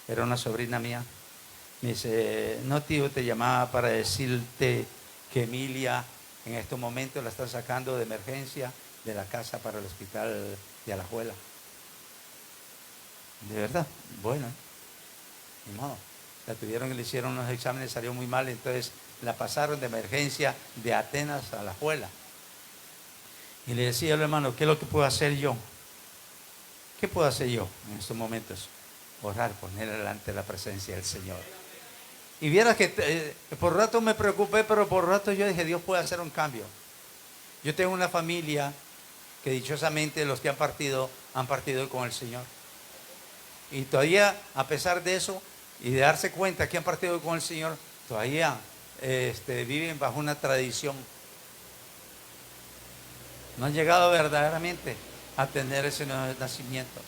Era una sobrina mía. Me dice, no tío, te llamaba para decirte que Emilia en estos momentos la están sacando de emergencia de la casa para el hospital de Alajuela. De verdad, bueno, ni modo. La tuvieron y le hicieron unos exámenes, salió muy mal, entonces la pasaron de emergencia de Atenas a Alajuela. Y le decía al hermano, ¿qué es lo que puedo hacer yo? ¿Qué puedo hacer yo en estos momentos? Orar, poner delante la presencia del Señor. Y vieras que por rato me preocupé, pero por rato yo dije, Dios puede hacer un cambio. Yo tengo una familia que dichosamente los que han partido con el Señor. Y todavía, a pesar de eso, y de darse cuenta que han partido con el Señor, todavía viven bajo una tradición. No han llegado verdaderamente a tener ese nuevo nacimiento.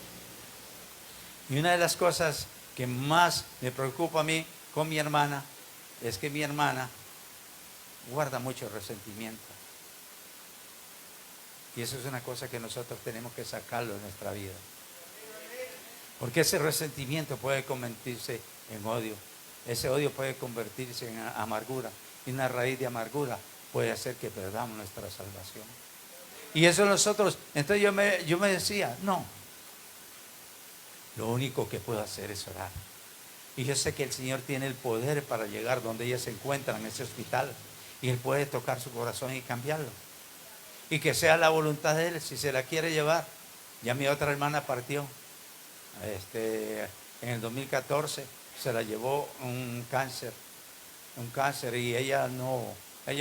Y una de las cosas que más me preocupa a mí con mi hermana es que mi hermana guarda mucho resentimiento. Y eso es una cosa que nosotros tenemos que sacarlo de nuestra vida. Porque ese resentimiento puede convertirse en odio. Ese odio puede convertirse en amargura. Y una raíz de amargura puede hacer que perdamos nuestra salvación. Y eso nosotros, entonces yo me decía, no. Lo único que puedo hacer es orar. Y yo sé que el Señor tiene el poder para llegar donde ella se encuentra, en ese hospital. Y Él puede tocar su corazón y cambiarlo. Y que sea la voluntad de Él, si se la quiere llevar. Ya mi otra hermana partió. En el 2014 se la llevó un cáncer y ella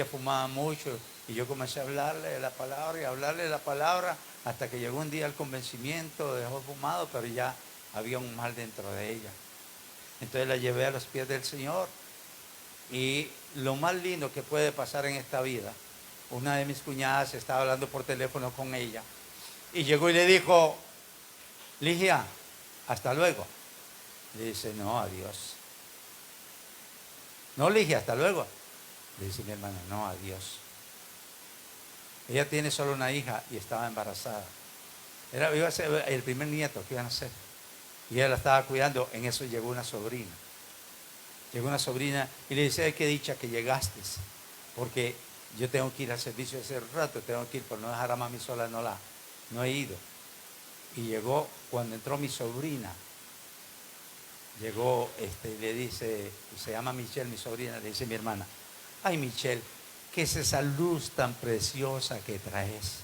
fumaba mucho y yo comencé a hablarle de la palabra y hablarle de la palabra hasta que llegó un día el convencimiento, dejó fumado, pero ya había un mal dentro de ella. Entonces la llevé a los pies del Señor y lo más lindo que puede pasar en esta vida, una de mis cuñadas estaba hablando por teléfono con ella y llegó y le dijo, Ligia, hasta luego. Le dice, no, adiós. No, Ligia, hasta luego. Le dice mi hermana, no, adiós. Ella tiene solo una hija y estaba embarazada. Iba a ser el primer nieto que iban a hacer. Y ella la estaba cuidando. En eso llegó una sobrina. Llegó una sobrina y le dice, ay, qué dicha que llegaste. Porque yo tengo que ir al servicio hace rato, tengo que ir, por no dejar a mami sola, no he ido. Y llegó, cuando entró mi sobrina, llegó y le dice, se llama Michelle, mi sobrina, le dice mi hermana, ay Michelle, ¿qué es esa luz tan preciosa que traes?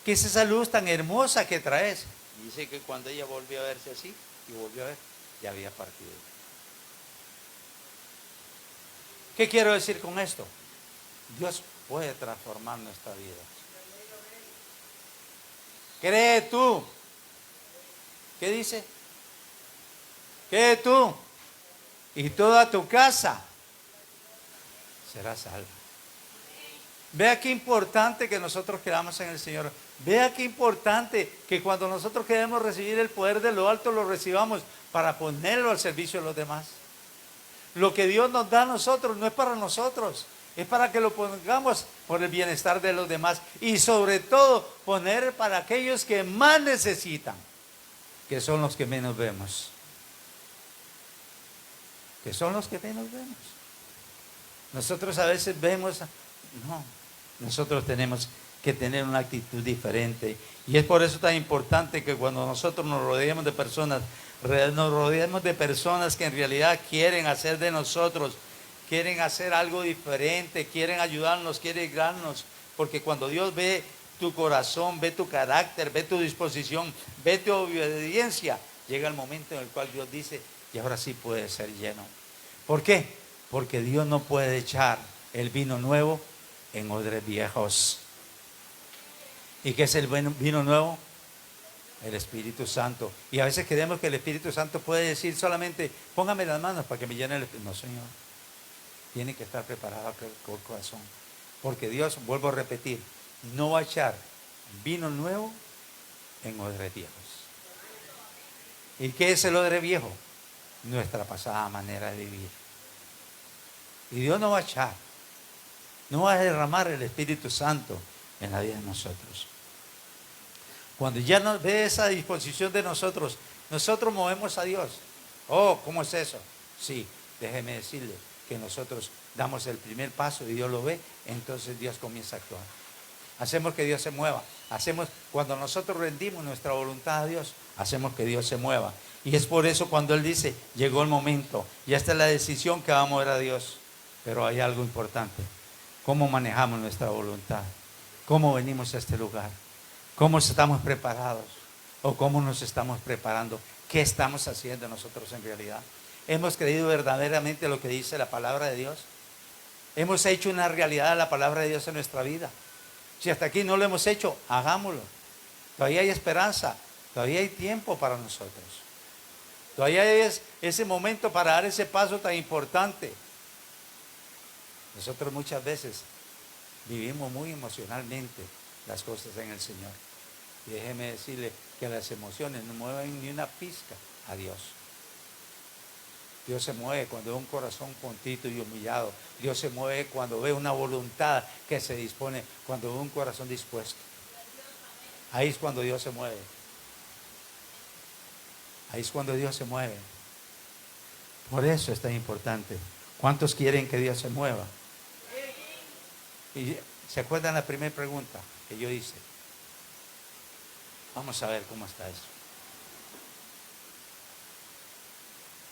¿Qué es esa luz tan hermosa que traes? Y dice que cuando ella volvió a verse así, y volvió a ver, ya había partido. ¿Qué quiero decir con esto? Dios puede transformar nuestra vida. ¿Cree tú? ¿Qué dice? ¿Qué tú? Y toda tu casa será salva. Vea qué importante que nosotros creamos en el Señor. Vea qué importante que cuando nosotros queremos recibir el poder de lo alto, lo recibamos para ponerlo al servicio de los demás. Lo que Dios nos da a nosotros no es para nosotros, es para que lo pongamos por el bienestar de los demás. Y sobre todo, poner para aquellos que más necesitan, que son los que menos vemos. Que son los que menos vemos. Nosotros a veces vemos, no, nosotros tenemos que tener una actitud diferente. Y es por eso tan importante que cuando nosotros nos rodeemos de personas, nos rodeemos de personas que en realidad quieren hacer de nosotros, quieren hacer algo diferente, quieren ayudarnos, quieren guiarnos. Porque cuando Dios ve tu corazón, ve tu carácter, ve tu disposición, ve tu obediencia, llega el momento en el cual Dios dice, y ahora sí puede ser lleno. ¿Por qué? Porque Dios no puede echar el vino nuevo en odres viejos. ¿Y qué es el vino nuevo? El Espíritu Santo. Y a veces creemos que el Espíritu Santo puede decir solamente, póngame las manos para que me llene el Espíritu. No, Señor. Tiene que estar preparado el corazón. Porque Dios, vuelvo a repetir, no va a echar vino nuevo en odres viejos. ¿Y qué es el odre viejo? Nuestra pasada manera de vivir. Y Dios no va a echar, no va a derramar el Espíritu Santo en la vida de nosotros. Cuando ya nos ve esa disposición de nosotros, nosotros movemos a Dios. Oh, ¿cómo es eso? Sí, déjeme decirle que nosotros damos el primer paso y Dios lo ve, entonces Dios comienza a actuar. Hacemos que Dios se mueva. Cuando nosotros rendimos nuestra voluntad a Dios, hacemos que Dios se mueva. Y es por eso cuando Él dice, llegó el momento, ya está la decisión que va a mover a Dios. Pero hay algo importante, ¿cómo manejamos nuestra voluntad? ¿Cómo venimos a este lugar? ¿Cómo estamos preparados? ¿O cómo nos estamos preparando? ¿Qué estamos haciendo nosotros en realidad? ¿Hemos creído verdaderamente lo que dice la palabra de Dios? ¿Hemos hecho una realidad la palabra de Dios en nuestra vida? Si hasta aquí no lo hemos hecho, hagámoslo. Todavía hay esperanza, todavía hay tiempo para nosotros. Todavía es ese momento para dar ese paso tan importante. Nosotros muchas veces vivimos muy emocionalmente las cosas en el Señor. Y déjeme decirle que las emociones no mueven ni una pizca a Dios. Dios se mueve cuando ve un corazón contrito y humillado. Dios se mueve cuando ve una voluntad que se dispone, cuando ve un corazón dispuesto. Ahí es cuando Dios se mueve. Ahí es cuando Dios se mueve. Por eso es tan importante. ¿Cuántos quieren que Dios se mueva? Y ¿se acuerdan la primera pregunta que yo hice? Vamos a ver cómo está eso.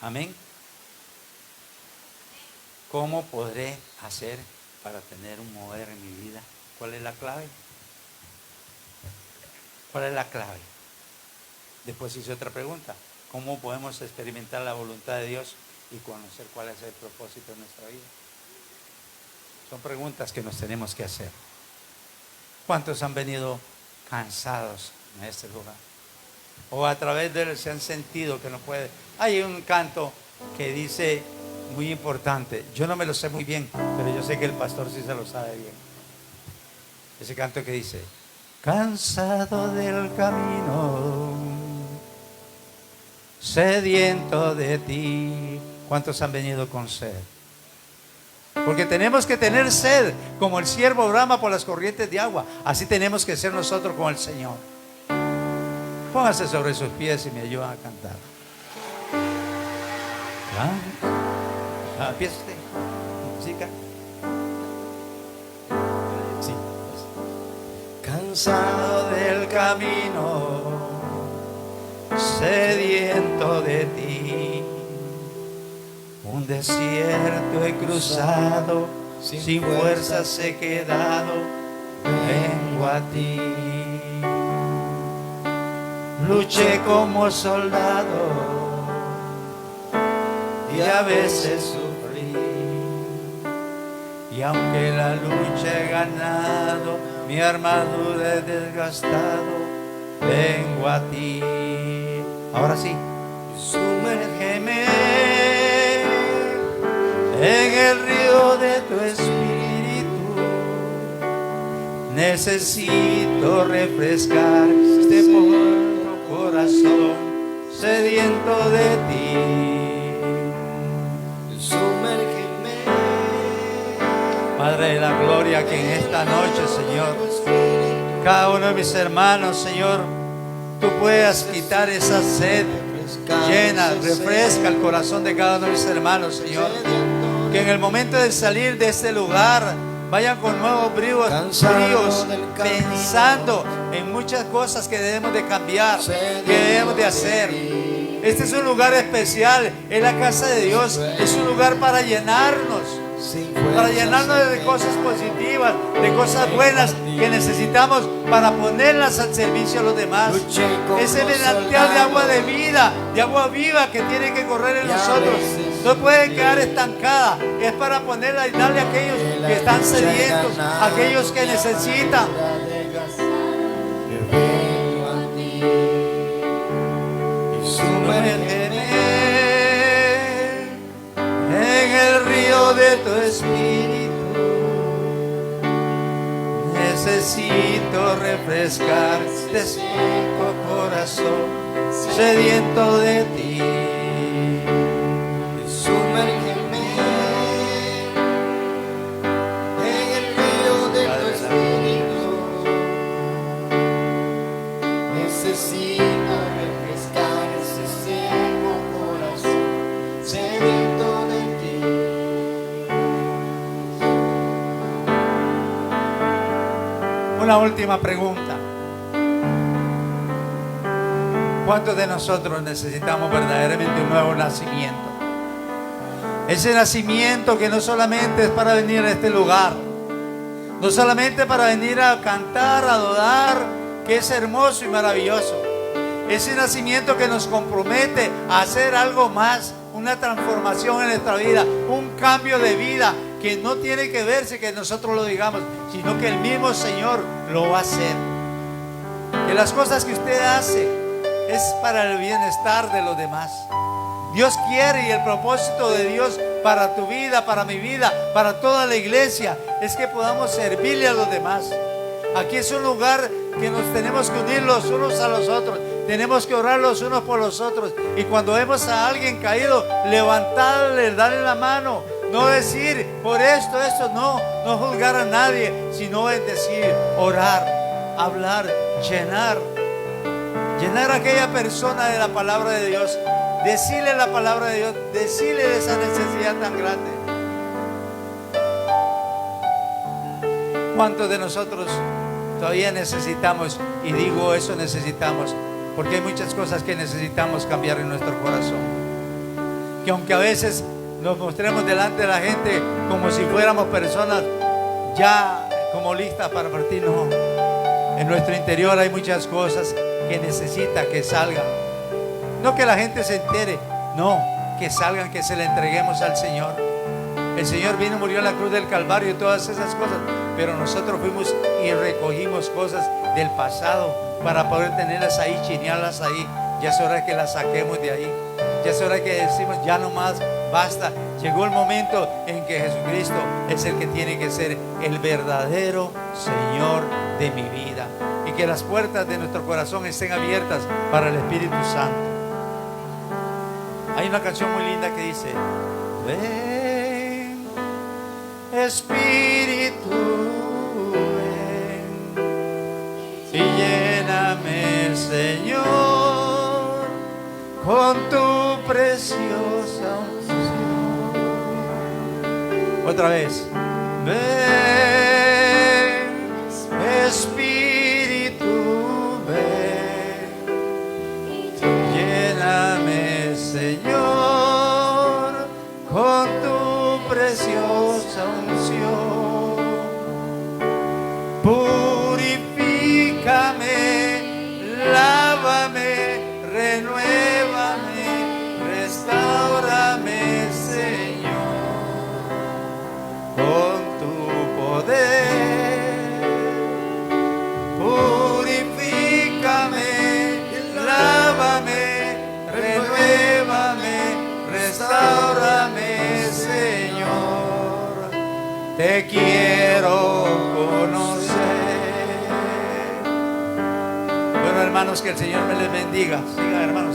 Amén. ¿Cómo podré hacer para tener un mover en mi vida? ¿Cuál es la clave? ¿Cuál es la clave? Después hice otra pregunta. ¿Cómo podemos experimentar la voluntad de Dios y conocer cuál es el propósito de nuestra vida? Son preguntas que nos tenemos que hacer. ¿Cuántos han venido cansados en este lugar? O a través de él se han sentido que no puede. Hay un canto que dice, muy importante, yo no me lo sé muy bien, pero yo sé que el pastor sí se lo sabe bien. Ese canto que dice, cansado del camino, sediento de ti. ¿Cuántos han venido con sed? Porque tenemos que tener sed, como el siervo brama por las corrientes de agua. Así tenemos que ser nosotros con el Señor. Póngase sobre sus pies y me ayudan a cantar. ¿Empieza usted? ¿Música? Sí. Cansado del camino, sediento de ti. Un desierto he cruzado, sin fuerzas he quedado, vengo a ti. Luché como soldado y a veces sufrí. Y aunque la lucha he ganado, mi armadura he desgastado, vengo a ti. Ahora sí, sumérgeme en el río de tu espíritu. Necesito refrescar este pobre corazón sediento de ti. Sumérgeme, Padre de la gloria, que en esta noche, Señor, cada uno de mis hermanos, Señor, tú puedas quitar esa sed. Llena, refresca el corazón de cada uno de mis hermanos, Señor. Que en el momento de salir de este lugar vayan con nuevos bríos, pensando en muchas cosas que debemos de cambiar, que debemos de hacer. Este es un lugar especial, es la casa de Dios, es un lugar para llenarnos de cosas positivas, de cosas buenas que necesitamos para ponerlas al servicio a los demás. Ese manantial de agua de vida, de agua viva que tiene que correr en nosotros, no puede quedar estancada, es para ponerla y darle a aquellos que están sedientos, a aquellos que necesitan. Sumérgeme en el río de tu espíritu. Necesito refrescar este seco corazón sediento de ti. Sumérgeme en el río de tu espíritu. Necesito refrescar ese seco corazón sediento de ti. Una última pregunta. ¿Cuántos de nosotros necesitamos verdaderamente un nuevo nacimiento? Ese nacimiento que no solamente es para venir a este lugar, no solamente para venir a cantar, a adorar, que es hermoso y maravilloso. Ese nacimiento que nos compromete a hacer algo más, una transformación en nuestra vida, un cambio de vida que no tiene que verse que nosotros lo digamos, sino que el mismo Señor lo va a hacer. Que las cosas que usted hace es para el bienestar de los demás. Dios quiere, y el propósito de Dios para tu vida, para mi vida, para toda la iglesia, es que podamos servirle a los demás. Aquí es un lugar que nos tenemos que unir los unos a los otros. Tenemos que orar los unos por los otros. Y cuando vemos a alguien caído, levantarle, darle la mano. No decir por esto, no juzgar a nadie, sino decir, orar, hablar, llenar a aquella persona de la palabra de Dios. Decirle la palabra de Dios, decirle de esa necesidad tan grande. ¿Cuántos de nosotros todavía necesitamos? Y digo eso, necesitamos, porque hay muchas cosas que necesitamos cambiar en nuestro corazón. Que aunque a veces nos mostremos delante de la gente como si fuéramos personas ya como listas para partir, no. En nuestro interior hay muchas cosas que necesita que salgan. No que la gente se entere, no, que salgan, que se le entreguemos al Señor. El Señor vino, murió en la cruz del Calvario y todas esas cosas, pero nosotros fuimos y recogimos cosas del pasado para poder tenerlas ahí, chinearlas ahí. Ya es hora que las saquemos de ahí. Ya es hora que decimos, ya no más, basta. Llegó el momento en que Jesucristo es el que tiene que ser el verdadero Señor de mi vida. Y que las puertas de nuestro corazón estén abiertas para el Espíritu Santo. Hay una canción muy linda que dice: ven, Espíritu, ven y lléname, Señor, con tu preciosa unción. Otra vez. Ven, Espíritu, ven, lléname, Señor, con tu preciosa unción. Purifícame, lávame, renuévame, restáurame, Señor, con tu poder. Purifícame, lávame, renuévame, restáurame, Señor. Te quiero conocer. Bueno, hermanos, que el Señor me les bendiga. Sigan, hermanos.